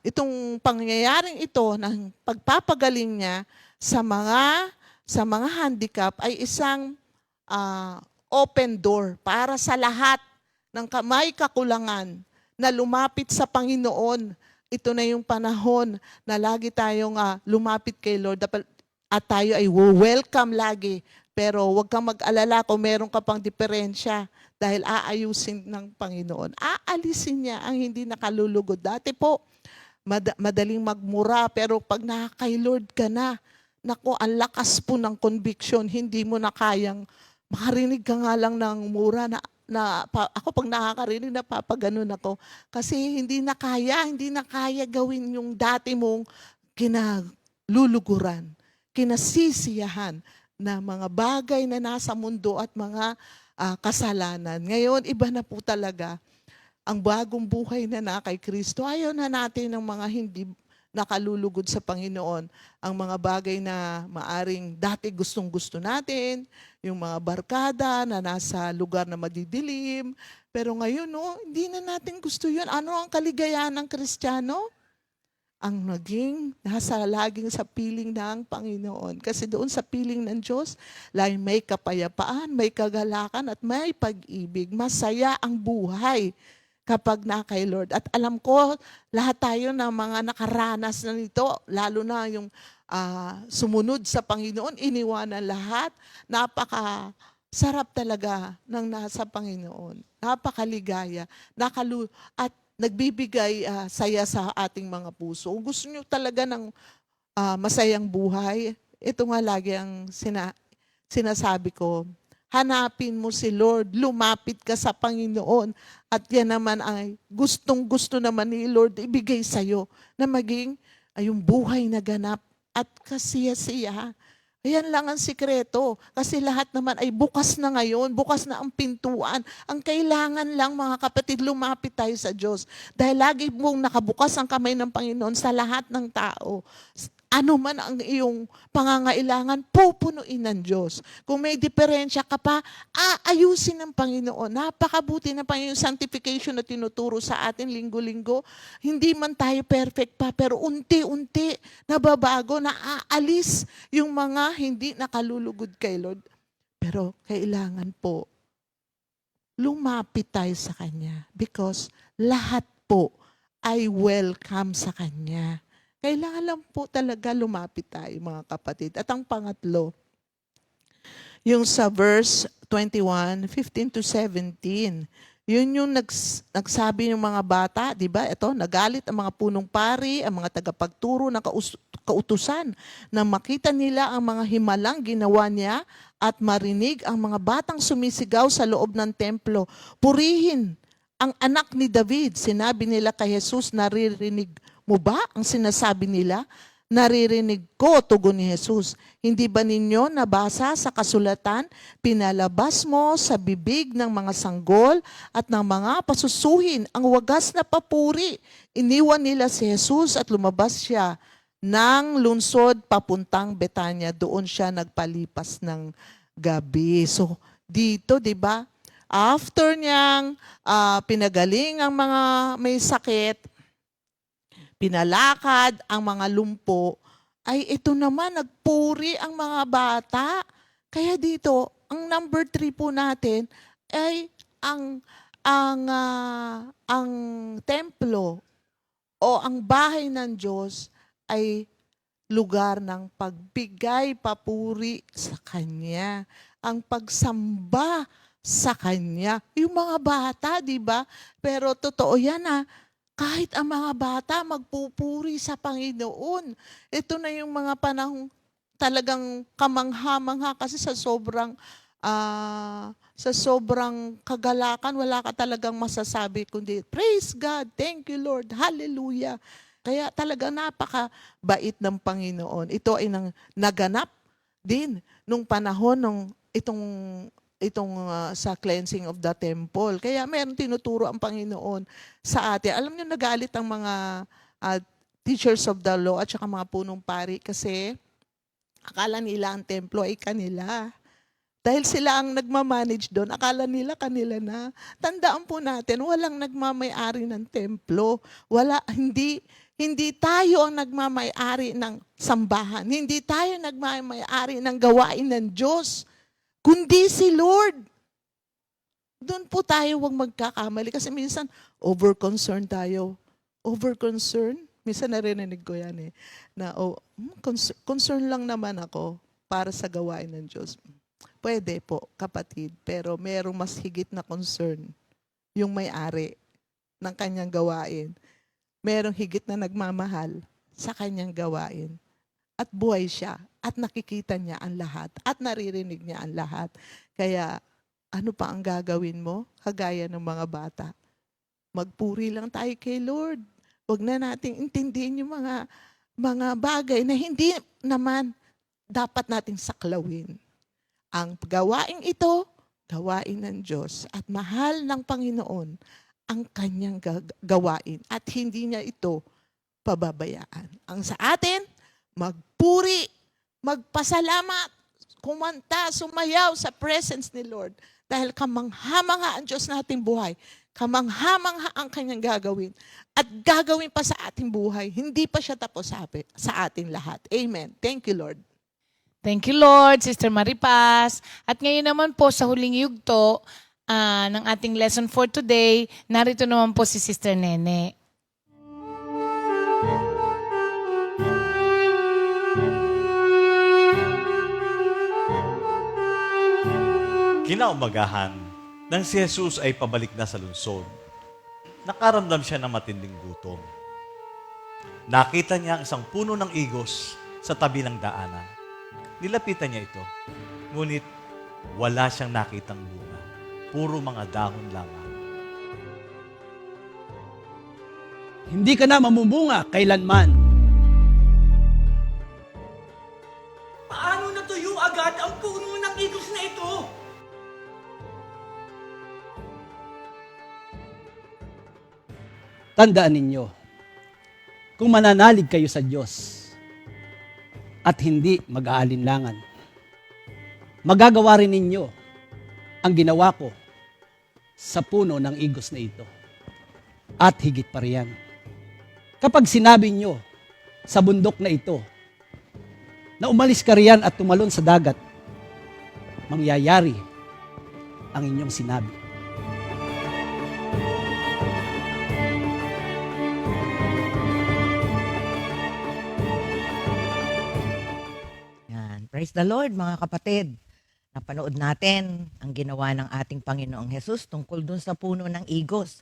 itong pangyayaring ito ng pagpapagaling niya sa mga handicap ay isang open door para sa lahat ng may kakulangan na lumapit sa Panginoon. Ito na yung panahon na lagi tayong lumapit kay Lord at tayo ay welcome lagi. Pero huwag kang mag-alala kung meron ka pang diferensya dahil aayusin ng Panginoon. Aalisin niya ang hindi nakalulugod. Dati po, madaling magmura, pero pag nakakay Lord ka na, naku, ang lakas po ng conviction, hindi mo na kayang makarinig ka nga lang ng mura ako pag nakakarinig, napapaganon ako. Kasi hindi na kaya gawin yung dati mong kinaluluguran, kinasisiyahan na mga bagay na nasa mundo at mga kasalanan. Ngayon, iba na po talaga ang bagong buhay na kay Kristo. Ayaw na natin ng mga hindi nakalulugod sa Panginoon. Ang mga bagay na maaring dati gustong-gusto natin, yung mga barkada na nasa lugar na madidilim. Pero ngayon, hindi na natin gusto yun. Ano ang kaligayahan ng Kristiyano? Ang naging laging sa piling ng Panginoon. Kasi doon sa piling ng Diyos, may kapayapaan, may kagalakan at may pag-ibig. Masaya ang buhay kapag na kay Lord. At alam ko, lahat tayo ng mga nakaranas na nito, lalo na yung sumunod sa Panginoon, iniwanan lahat. Napaka-sarap talaga ng nasa Panginoon. Napakaligaya. At nagbibigay saya sa ating mga puso. Kung gusto nyo talaga ng masayang buhay, ito nga lagi ang sinasabi ko, hanapin mo si Lord, lumapit ka sa Panginoon, at yan naman ay gustong-gusto naman ni Lord ibigay sa'yo na maging yung buhay na ganap at kasiya-siya. Ayan lang ang sikreto. Kasi lahat naman ay bukas na ngayon, bukas na ang pintuan. Ang kailangan lang, mga kapatid, lumapit tayo sa Diyos. Dahil lagi mong nakabukas ang kamay ng Panginoon sa lahat ng tao. Ano man ang iyong pangangailangan, pupunuin ng Diyos. Kung may diferensya ka pa, ayusin ng Panginoon. Napakabuti ng Panginoon sanctification na tinuturo sa atin linggo-linggo. Hindi man tayo perfect pa, pero unti-unti nababago, naaalis yung mga hindi nakalulugod kay Lord. Pero kailangan po, lumapit tayo sa Kanya because lahat po ay welcome sa Kanya. Kailangan lang po talaga lumapit tayo, mga kapatid. At ang pangatlo, yung sa verse 21, 15 to 17, yun yung nagsabi ng mga bata, di ba? Ito, nagalit ang mga punong pari, ang mga tagapagturo ng kautusan na makita nila ang mga himalang ginawa niya at marinig ang mga batang sumisigaw sa loob ng templo. Purihin ang anak ni David. Sinabi nila kay Jesus, naririnig mo ba ang sinasabi nila? Naririnig ko, tugon ni Jesus. Hindi ba ninyo nabasa sa kasulatan, pinalabas mo sa bibig ng mga sanggol at ng mga pasusuhin ang wagas na papuri? Iniwan nila si Jesus at lumabas siya ng lungsod papuntang Betanya. Doon siya nagpalipas ng gabi. So, dito, di ba? After niyang pinagaling ang mga may sakit, pinalakad ang mga lumpo, ay ito naman, nagpuri ang mga bata. Kaya dito, ang number 3 po natin ay ang templo o ang bahay ng Diyos ay lugar ng pagbigay papuri sa Kanya. Ang pagsamba sa Kanya. Yung mga bata, di ba? Pero totoo yan kahit ang mga bata magpupuri sa Panginoon. Ito na yung mga panahong talagang kamangha-mangha kasi sa sobrang kagalakan, wala ka talagang masasabi kundi, praise God, thank you Lord, hallelujah. Kaya talaga napakabait ng Panginoon. Ito ay naganap din nung panahon ng itong sa cleansing of the temple. Kaya meron tinuturo ang Panginoon sa atin. Alam niyo, nagalit ang mga teachers of the law at saka mga punong pari kasi akala nila ang templo ay kanila. Dahil sila ang nagmamanage doon, akala nila kanila na. Tandaan po natin, walang nagmamay-ari ng templo. Hindi tayo ang nagmamay-ari ng sambahan. Hindi tayo nagmamay-ari ng gawain ng Diyos, kundi si Lord. Doon po tayo huwag magkakamali. Kasi minsan, over-concern tayo. Over-concern? Minsan narinig ko yan na, concern lang naman ako para sa gawain ng Diyos. Pwede po, kapatid. Pero merong mas higit na concern. Yung may-ari ng kanyang gawain. Merong higit na nagmamahal sa kanyang gawain. At buhay siya. at nakikita niya ang lahat at naririnig niya ang lahat. Kaya ano pa ang gagawin mo? Kagaya ng mga bata. Magpuri lang tayo kay Lord. Huwag na nating intindihin yung mga bagay na hindi naman dapat nating saklawin. Ang gawain ito, gawain ng Diyos at mahal ng Panginoon ang kanyang gawain at hindi niya ito pababayaan. Ang sa atin, magpuri, magpasalamat, kumanta, sumayaw sa presence ni Lord dahil kamangha-mangha ang Diyos nating buhay. Kamangha-mangha ang kanyang gagawin at gagawin pa sa ating buhay. Hindi pa siya tapos sa ating lahat. Amen. Thank you, Lord. Thank you, Lord, Sister Maripas. At ngayon naman po sa huling yugto ng ating lesson for today, narito naman po si Sister Nene. Kinaumagahan, nang si Jesus ay pabalik na sa lungsod, nakaramdam siya ng matinding gutom. Nakita niya ang isang puno ng igos sa tabi ng daanan. Nilapitan niya ito, ngunit wala siyang nakitang bunga. Puro mga dahon lamang. Hindi ka na mamumunga kailanman. Paano natuyo agad ang puno ng igos na ito? Tandaan ninyo, kung mananalig kayo sa Diyos at hindi mag-aalinlangan, magagawa rin ninyo ang ginawa ko sa puno ng igos na ito. At higit pa riyan. Kapag sinabi nyo sa bundok na ito na umalis ka riyan at tumalon sa dagat, mangyayari ang inyong sinabi. Yan. Praise the Lord, mga kapatid. Napanood natin ang ginawa ng ating Panginoong Hesus tungkol dun sa puno ng igos.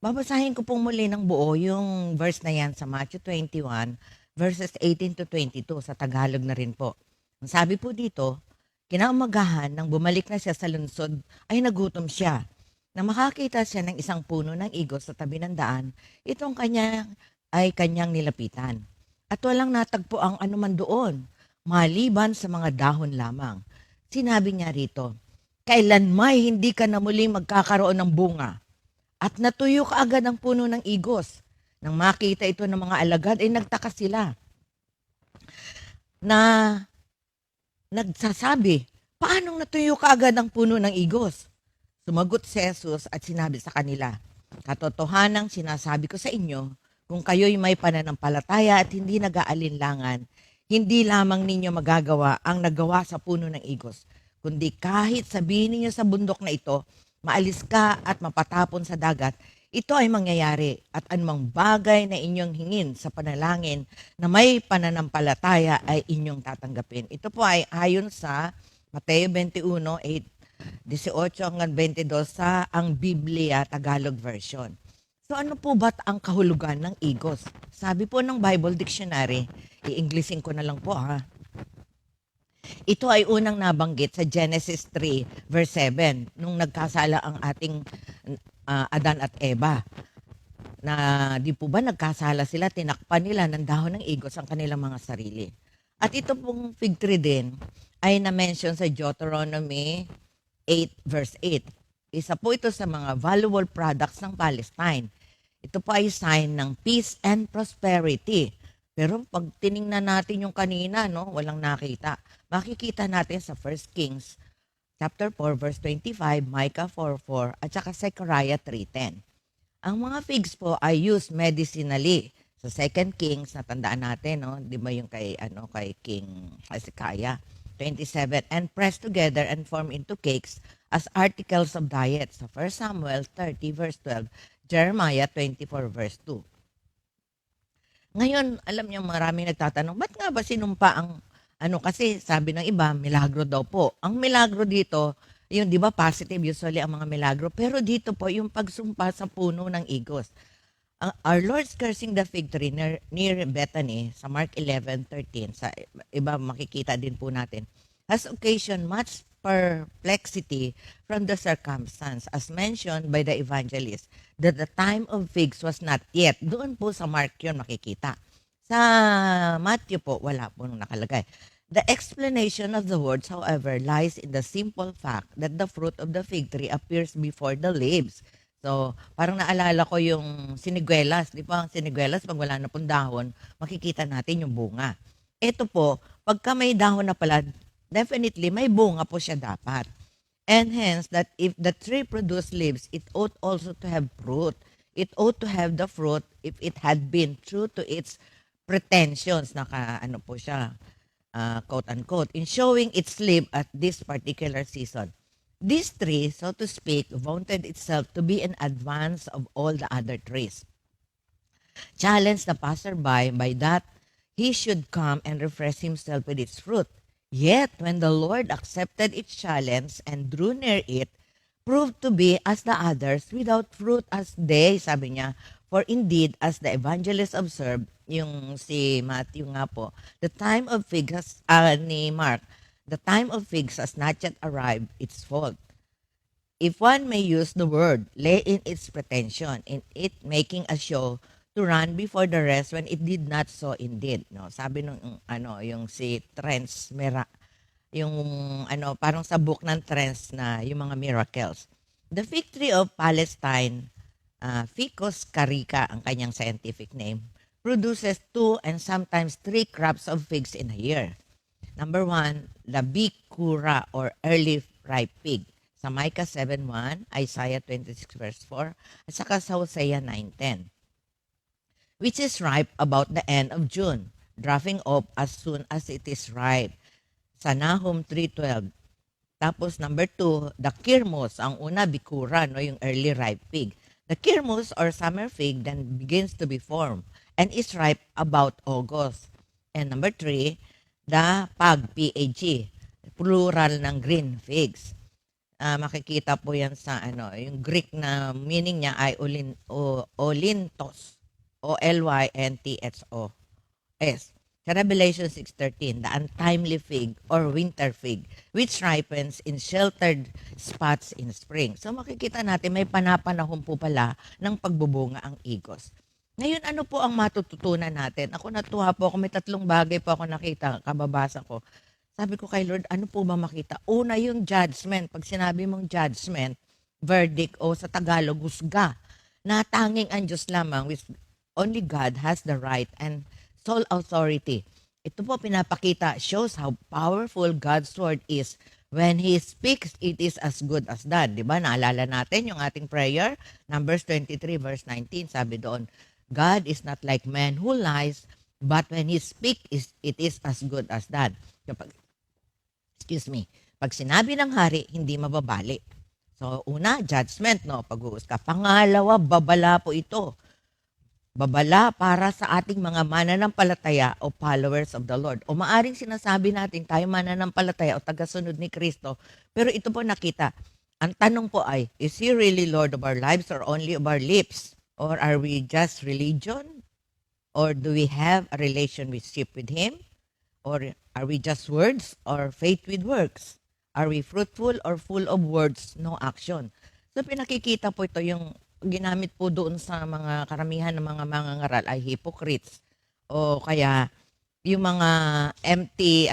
Babasahin ko pong muli ng buo yung verse na yan sa Matthew 21, verses 18 to 22, sa Tagalog na rin po. Ang sabi po dito, kinaumagahan nang bumalik na siya sa lungsod ay nagutom siya. Nang makakita siya ng isang puno ng igos sa tabi ng daan, itong kanyang nilapitan. At walang natagpo ang anuman doon, maliban sa mga dahon lamang. Sinabi niya rito, kailanmay hindi ka na muling magkakaroon ng bunga. At natuyo ka agad ang puno ng igos. Nang makita ito ng mga alagad, ay nagtaka sila. Na nagsasabi, paanong natuyo ka agad ang puno ng igos? Sumagot si Jesus at sinabi sa kanila, katotohanang sinasabi ko sa inyo, kung kayo'y may pananampalataya at hindi nag-aalinlangan, hindi lamang ninyo magagawa ang nagawa sa puno ng igos, kundi kahit sabihin ninyo sa bundok na ito, maalis ka at mapatapon sa dagat, ito ay mangyayari at anumang bagay na inyong hingin sa panalangin na may pananampalataya ay inyong tatanggapin. Ito po ay ayon sa Mateo 21, 18 hanggang 22 sa ang Biblia Tagalog version. So ano po ba ang kahulugan ng igos? Sabi po ng Bible Dictionary, i-Englishin ko na lang po ha. Ito ay unang nabanggit sa Genesis 3 verse 7 nung nagkasala ang ating Adan at Eva. Na di po ba nagkasala sila, tinakpan nila ng dahon ng igos ang kanilang mga sarili. At ito pong fig tree din ay na-mention sa Deuteronomy 8 verse 8. Isa po ito sa mga valuable products ng Palestine. Ito po ay sign ng peace and prosperity. Pero pag tiningnan natin yung kanina, no, walang nakita. Makikita natin sa 1 Kings chapter 4 verse 25, Micah 4:4 at saka Zechariah 3:10. Ang mga figs po ay used medicinally. Sa 2 Kings, natandaan natin, no, di ba yung kay King Hezekiah 27, and pressed together and formed into cakes as articles of diet. Sa 1 Samuel 30 verse 12, Jeremiah 24 verse 2. Ngayon, alam niyo, maraming nagtatanong, ba't nga ba sinumpa ang kasi sabi ng iba, milagro daw po. Ang milagro dito, yung di ba positive usually ang mga milagro, pero dito po yung pagsumpa sa puno ng igos. Our Lord's cursing the fig tree near Bethany sa Mark 11:13, sa iba makikita din po natin, has occasioned much perplexity from the circumstance as mentioned by the evangelist that the time of figs was not yet. Doon po sa Mark yun makikita. Sa Matthew po, wala po nung nakalagay. The explanation of the words, however, lies in the simple fact that the fruit of the fig tree appears before the leaves. So, parang naalala ko yung siniguelas. Di ba ang siniguelas, pag wala na pong dahon, makikita natin yung bunga. Ito po, pagka may dahon na pala, definitely may bunga po siya dapat. And hence, that if the tree produced leaves, it ought also to have fruit. It ought to have the fruit if it had been true to its pretensions. Ano po siya, quote-unquote, in showing its leaf at this particular season. This tree, so to speak, vaunted itself to be in advance of all the other trees. Challenged the passerby by that he should come and refresh himself with its fruit. Yet, when the Lord accepted its challenge and drew near it, proved to be as the others, without fruit as they, sabi niya. For indeed, as the evangelist observed, yung si Matthew nga po, the time of figs, ni Mark, the time of figs has not yet arrived, its fault. If one may use the word, lay in its pretension, in it making a show to run before the rest when it did not so indeed. No, sabi nung yung si Trents yung parang sa book ng Trents na yung mga miracles. The fig tree of Palestine, Ficus carica ang kanyang scientific name, produces 2 and sometimes 3 crops of figs in a year. Number 1, the bikura or early ripe fig. Sa Micah 7:1, Isaiah 26 verse 4, at saka sa Hosea 9:10. Which is ripe about the end of June, dropping off as soon as it is ripe. Sa Nahum 3:12. Tapos number 2, the kirmos, ang una bikura, no, yung early ripe fig. The kirmos or summer fig then begins to be formed and is ripe about August. And number 3, the PAG, plural ng green figs. Makikita po yan sa yung Greek na meaning niya ay olintos, O-L-Y-N-T-H-O-S. Sa Revelation 6:13, the untimely fig or winter fig, which ripens in sheltered spots in spring. So makikita natin may panapanahon po pala ng pagbubunga ang igos. Ngayon, ano po ang matututunan natin? Ako natuwa po ako, may 3 bagay po ako nakita, kababasa ko. Sabi ko kay Lord, ano po ba makita? Una, yung judgment. Pag sinabi mong judgment, verdict o sa Tagalog, husga, na tanging ang Diyos lamang, which only God has the right and sole authority. Ito po pinapakita, shows how powerful God's word is. When He speaks, it is as good as done. Diba? Naalala natin yung ating prayer, Numbers 23 verse 19, sabi doon, God is not like man who lies, but when He speaks, it is as good as done. Pag sinabi ng hari, hindi mababali. So, una, judgment, no? Pag-uusga. Pangalawa, babala po ito. Babala para sa ating mga mananampalataya o followers of the Lord. O maaring sinasabi natin tayo mananampalataya o tagasunod ni Kristo, pero ito po nakita. Ang tanong po ay, is He really Lord of our lives or only of our lips? Or are we just religion? Or do we have a relationship with Him? Or are we just words or faith with works? Are we fruitful or full of words, no action? So pinakikita po ito yung ginamit po doon sa mga karamihan ng mga mangangaral ay hypocrites. O kaya yung mga empty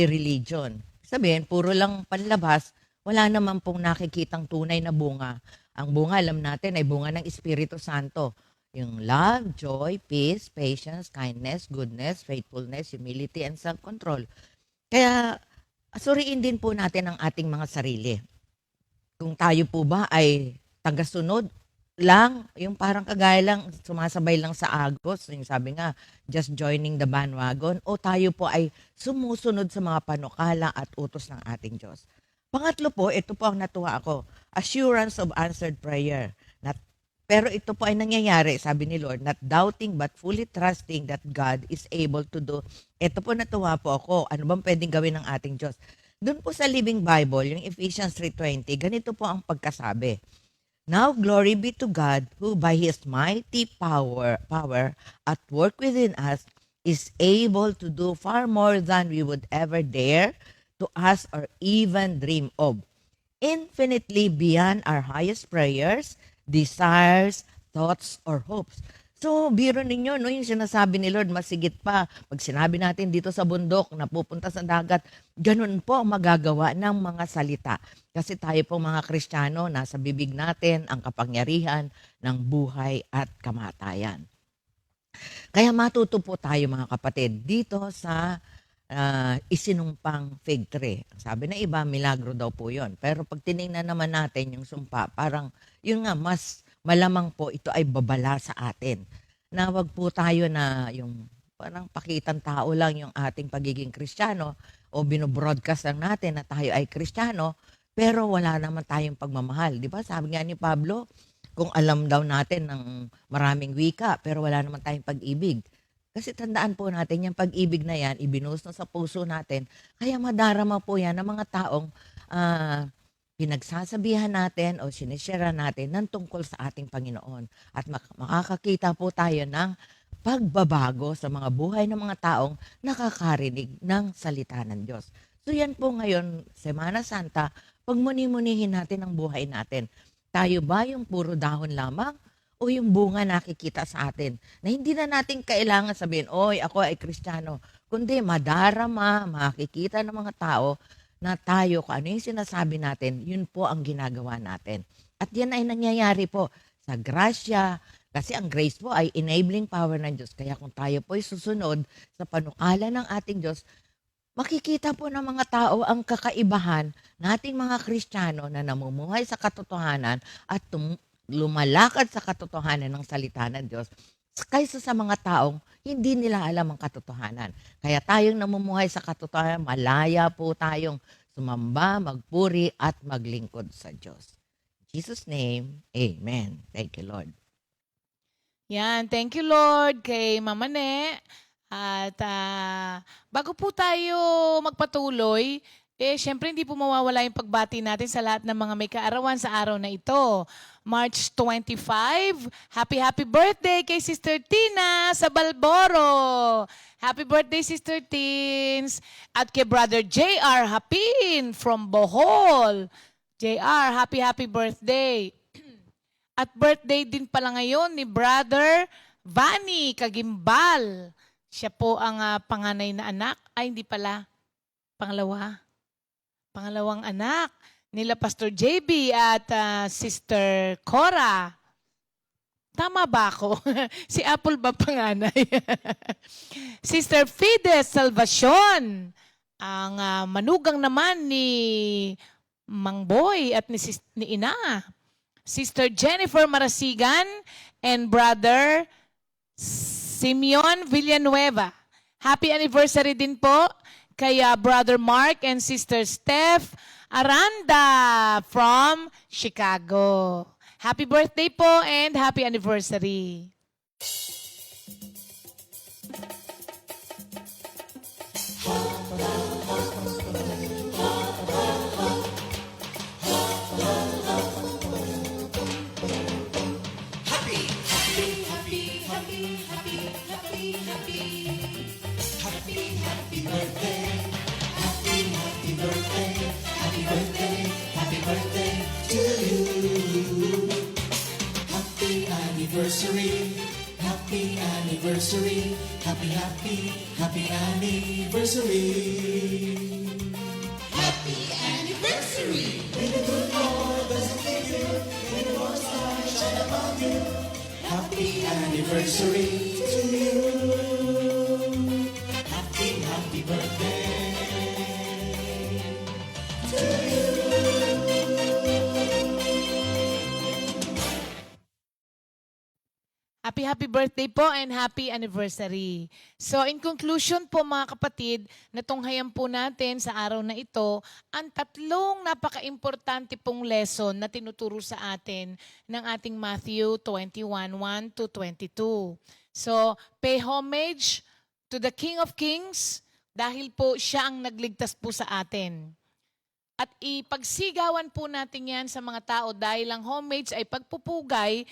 religion. Sabihin, puro lang panlabas, wala naman pong nakikitang tunay na bunga. Ang bunga, alam natin, ay bunga ng Espiritu Santo. Yung love, joy, peace, patience, kindness, goodness, faithfulness, humility, and self-control. Kaya, suriin din po natin ang ating mga sarili. Kung tayo po ba ay tagasunod lang, yung parang kagaya lang, sumasabay lang sa agos, yung sabi nga, just joining the bandwagon, o tayo po ay sumusunod sa mga panukala at utos ng ating Diyos. Pangatlo po, ito po ang natuwa ako, assurance of answered prayer. Pero ito po ay nangyayari, sabi ni Lord, not doubting but fully trusting that God is able to do. Ito po natuwa po ako, ano bang pwedeng gawin ng ating Diyos? Doon po sa Living Bible, yung Ephesians 3:20, ganito po ang pagkasabi. Now glory be to God, who by his mighty power at work within us is able to do far more than we would ever dare to ask or even dream of, infinitely beyond our highest prayers, desires, thoughts, or hopes. So, biro ninyo, no, yung sinasabi ni Lord, masigit pa. Pag sinabi natin dito sa bundok, napupunta sa dagat, ganun po ang magagawa ng mga salita. Kasi tayo po mga Kristiyano, nasa bibig natin ang kapangyarihan ng buhay at kamatayan. Kaya matuto po tayo mga kapatid dito sa isinumpang fig tree. Sabi na iba, milagro daw po yon. Pero pag tinignan naman natin yung sumpa, parang yun nga, mas malamang po ito ay babala sa atin. Na wag po tayo na yung parang pakitang tao lang yung ating pagiging Kristiyano o binobroadcast lang natin na tayo ay Kristiyano, pero wala naman tayong pagmamahal. Di ba? Sabi nga ni Pablo, kung alam daw natin ng maraming wika, pero wala naman tayong pag-ibig. Kasi tandaan po natin, yung pag-ibig na yan, ibinuhos na sa puso natin, kaya madarama po yan ng mga taong pinagsasabihan natin o sinishare natin ng tungkol sa ating Panginoon. At makakakita po tayo ng pagbabago sa mga buhay ng mga taong nakakarinig ng salita ng Diyos. So yan po ngayon, Semana Santa, pagmuni-munihin natin ang buhay natin. Tayo ba yung puro dahon lamang? O yung bunga nakikita sa atin na hindi na natin kailangan sabihin, oy, ako ay Kristiyano. Kundi madarama, makikita ng mga tao na tayo, kung ano yung sinasabi natin, yun po ang ginagawa natin. At yan ay nangyayari po sa grasya, kasi ang grace po ay enabling power ng Diyos. Kaya kung tayo po ay susunod sa panukala ng ating Diyos, makikita po ng mga tao ang kakaibahan nating mga Kristiyano na namumuhay sa katotohanan at lumalakad sa katotohanan ng salita ng Diyos kaysa sa mga taong hindi nila alam ang katotohanan. Kaya tayong namumuhay sa katotohanan, malaya po tayong sumamba, magpuri at maglingkod sa Diyos. In Jesus' name, Amen. Thank you, Lord. Yan, thank you Lord kay Mama Ne. At bago po tayo magpatuloy, syempre hindi po mawawala yung pagbati natin sa lahat ng mga may kaarawan sa araw na ito. March 25, happy birthday kay Sister Tina sa Balboro. Happy birthday, Sister Tins. At kay Brother J.R. Hapin from Bohol. J.R., happy birthday. At birthday din pala ngayon ni Brother Vani Kagimbal. Siya po ang panganay na anak. Ay, hindi pala. Pangalawang anak nila Pastor JB at Sister Cora. Tama ba ako? Si Apple ba panganay? Sister Fides Salvacion. Ang manugang naman ni Mang Boy at ni Ina. Sister Jennifer Marasigan and Brother Simeon Villanueva. Happy anniversary din po kay Brother Mark and Sister Steph Aranda from Chicago. Happy birthday po and happy anniversary. Happy anniversary, happy anniversary. Happy anniversary. May the good Lord bless and keep you. May the Lord's light shine upon you. Happy anniversary to you. Happy birthday to you. Happy birthday po and happy anniversary. So in conclusion po mga kapatid, natunghayan po natin sa araw na ito ang tatlong napaka-importante pong lesson na tinuturo sa atin ng ating Matthew 21:1-22. So pay homage to the King of Kings dahil po siya ang nagligtas po sa atin. At ipagsigawan po natin yan sa mga tao dahil ang homage ay pagpupugay,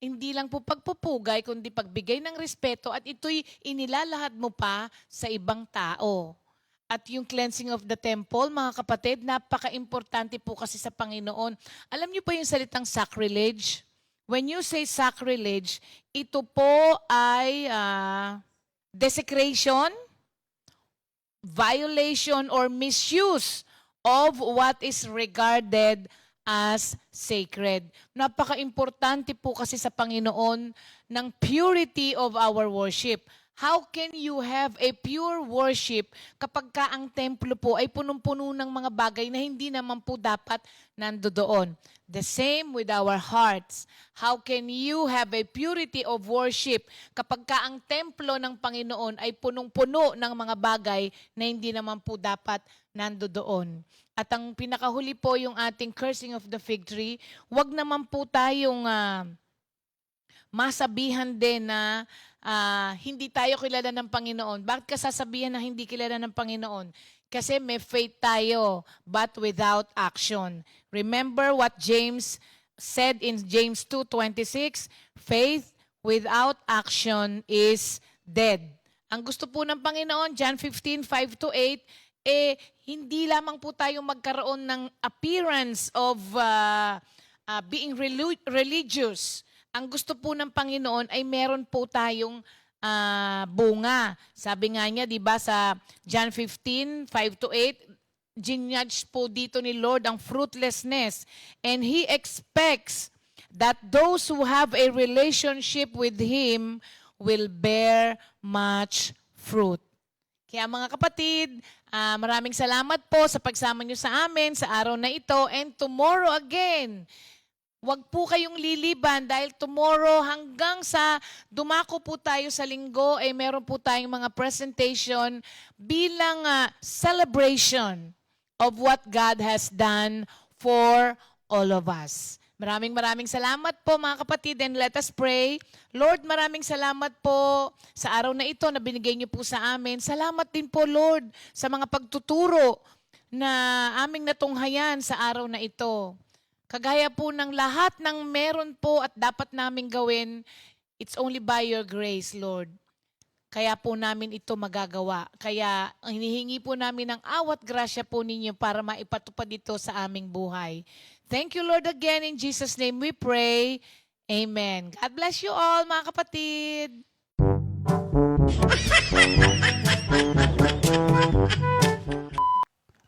hindi lang po pagpupugay, kundi pagbigay ng respeto at ito'y inilalahad mo pa sa ibang tao. At yung cleansing of the temple, mga kapatid, napaka-importante po kasi sa Panginoon. Alam niyo po yung salitang sacrilege? When you say sacrilege, ito po ay desecration, violation, or misuse of what is regarded as sacred. Napaka-importante po kasi sa Panginoon ng purity of our worship. How can you have a pure worship kapag ka ang templo po ay punong-puno ng mga bagay na hindi naman po dapat nandoon? The same with our hearts. How can you have a purity of worship kapag ka ang templo ng Panginoon ay punong-puno ng mga bagay na hindi naman po dapat nandoon? At ang pinakahuli po yung ating cursing of the fig tree, wag naman po tayong masabihan din na hindi tayo kilala ng Panginoon. Bakit ka sasabihan na hindi kilala ng Panginoon? Kasi may faith tayo, but without action. Remember what James said in James 2:26, faith without action is dead. Ang gusto po ng Panginoon, John 15:5-8, hindi lamang po tayo magkaroon ng appearance of being religious. Ang gusto po ng Panginoon ay meron po tayong bunga. Sabi nga niya, di ba, sa John 15:5-8, ginudge po dito ni Lord ang fruitlessness. And He expects that those who have a relationship with Him will bear much fruit. Kaya mga kapatid, maraming salamat po sa pagsama niyo sa amin sa araw na ito, and tomorrow again. Huwag po kayong liliban dahil tomorrow hanggang sa dumako po tayo sa linggo, meron po tayong mga presentation bilang celebration of what God has done for all of us. Maraming salamat po mga kapatid, and let us pray. Lord, maraming salamat po sa araw na ito na binigay niyo po sa amin. Salamat din po, Lord, sa mga pagtuturo na aming natunghayan sa araw na ito. Kagaya po ng lahat ng meron po at dapat naming gawin, it's only by your grace, Lord. Kaya po namin ito magagawa. Kaya hinihingi po namin ng awat grasya po ninyo para maipatupad ito sa aming buhay. Thank you, Lord, again. In Jesus' name we pray. Amen. God bless you all, mga kapatid.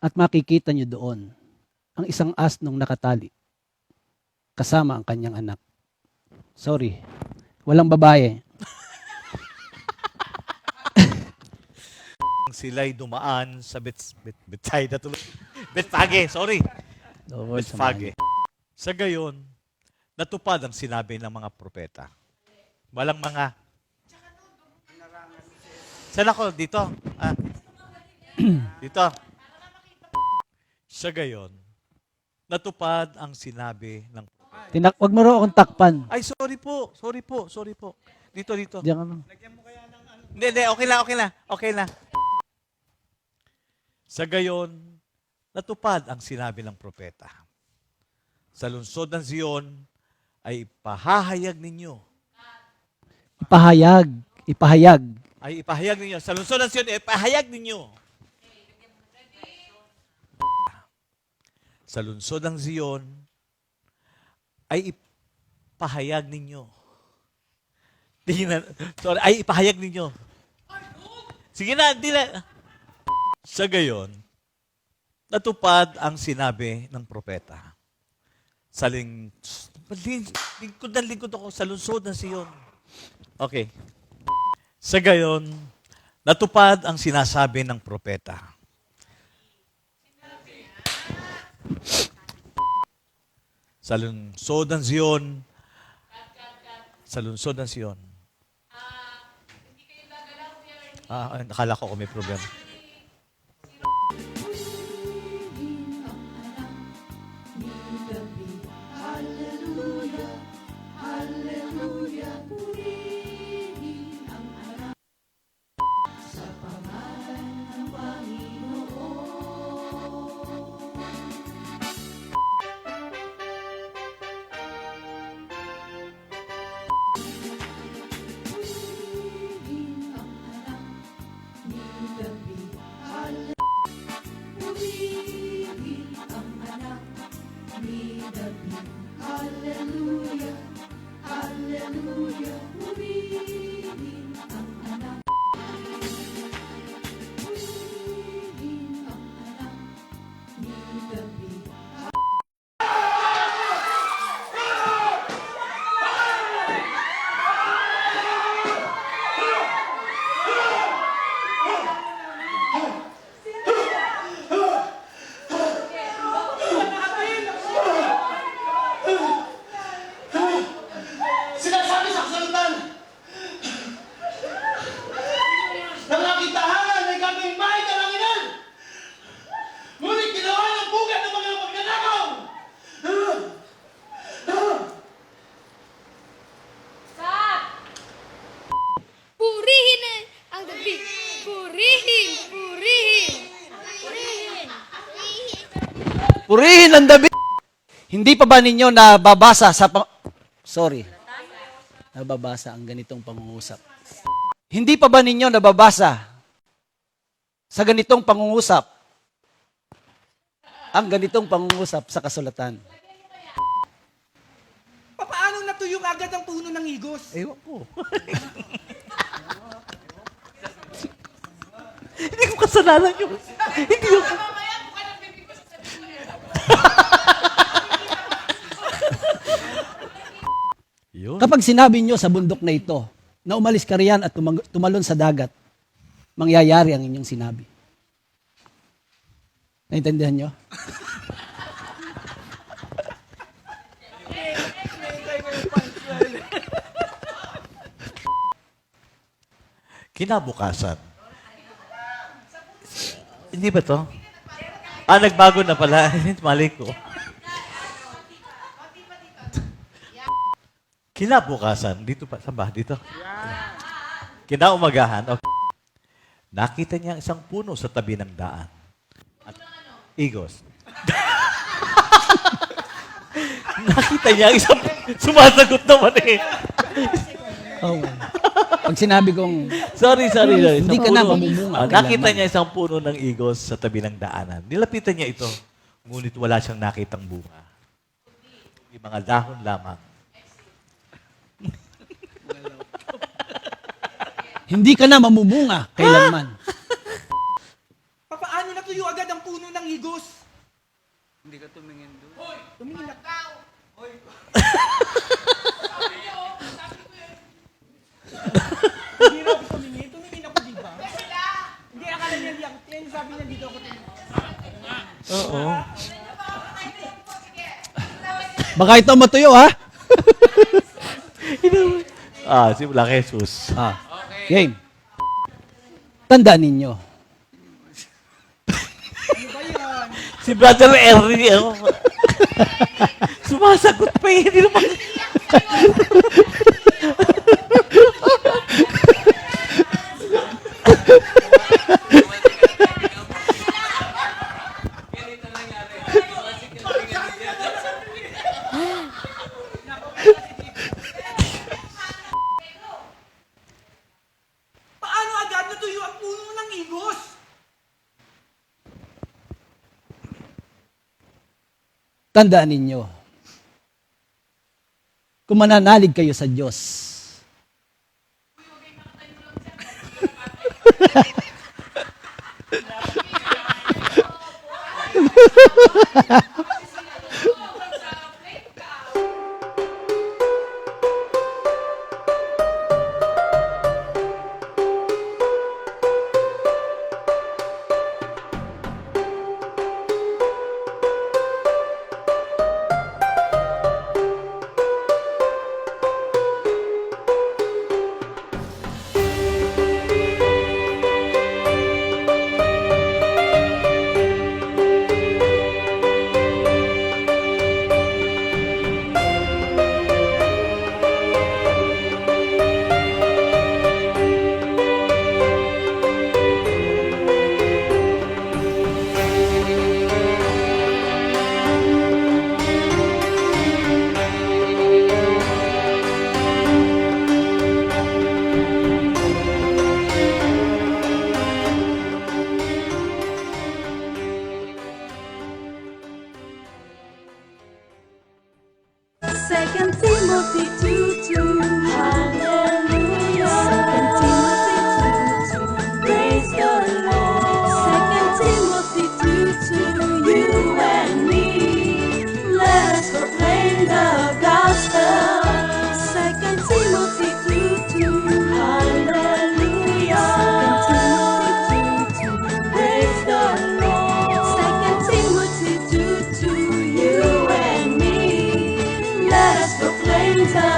At makikita nyo doon ang isang asnong nakatali kasama ang kanyang anak. Sorry, walang babae. Sila'y dumaan sa Bethsaida tuloy. Bethphage, sorry. Lord, Bethphage. Sa gayon, natupad ang sinabi ng mga propeta. Walang mga... Saan ako? Dito? Dito. Sa gayon, natupad ang sinabi ng propeta. Wag mo raw akong takpan. Ay, sorry po. Dito. Diyan ka mo. Hindi, okay na. Sa gayon, natupad ang sinabi ng propeta. Sa lungsod ng Zion ay ipahahayag ninyo. Ipahayag. Ay ipahayag ninyo. Sa lungsod ng Zion, ipahayag ninyo. Sa lungsod ng Zion ay ipahayag ninyo. Ay ipahayag ninyo. Sige na, hindi na. Sa gayon, natupad ang sinabi ng propeta. Sa lingkod ako sa lungsod ng Zion. Okay. Sa gayon, natupad ang sinasabi ng propeta. Sa lungsod ng Zion, nakala ko may problema. ni David. Hallelujah, hallelujah, purihin ang anak. Purihin ang anak ni David. Sinasabi sa kasalutan ng aking tahanan ay gagawing bahay kalanginan. Ngunit ginawa ng bugat ng mga magnanakaw. Purihin ang David. Purihin, purihin. Purihin. Purihin ang David! Hindi pa ba ninyo nababasa sa nababasa ang ganitong pangungusap? Hindi pa ba ninyo nababasa sa ganitong pangungusap ang ganitong pangungusap sa kasulatan? Paano natuyo agad ang puno ng igos? Ewan ko. Hindi ko kasalanan yun. Hindi ko. Yun. Kapag sinabi nyo sa bundok na ito na umalis ka riyan at tumalon sa dagat, mangyayari ang inyong sinabi. Naintindihan nyo? Kinabukasan. Hindi ba to? Nagbago na pala. Mali ko. Kinabukasan. Dito pa. Saan ba? Dito? Kinaumagahan. Okay. Nakita niya ang isang puno sa tabi ng daan. At igos. Nakita niya ang isang sumasagot naman eh. Oh. Pag sinabi kong, Sorry. Hindi Isang ka na puno. mamumunga. Nakita Kailanman. niya isang puno ng igos sa tabi ng daanan. Nilapitan niya ito, ngunit wala siyang nakitang bunga. Yung mga dahon lamang. hindi ka na mamumunga kailanman. Paano natuyo agad ang puno ng igos? Hindi ka tumingin doon. Hoy! Tumingin na. Hindi na ako tumingin. Tumingin ako, di ba? Hindi, akala niya liyak. Yan sabi niya dito ako tumingin. Oo. Baka ito matuyo, ha? Simula kay Jesus. Game. Tandaan ninyo. Si Brother Ernie, sumasagot pa eh. Hindi naman. Paano agad natuyo ang puno ng igos? Tandaan ninyo. Kung mananalig kayo sa Diyos, Second Timothy 2:2. Hallelujah. Second Timothy 2:2. Praise the Lord. Second Timothy 2:2. You and me, let us proclaim the gospel. Second Timothy 2:2. Hallelujah. Second Timothy 2:2. Praise the Lord. Second Timothy 2:2. You and me, let us proclaim the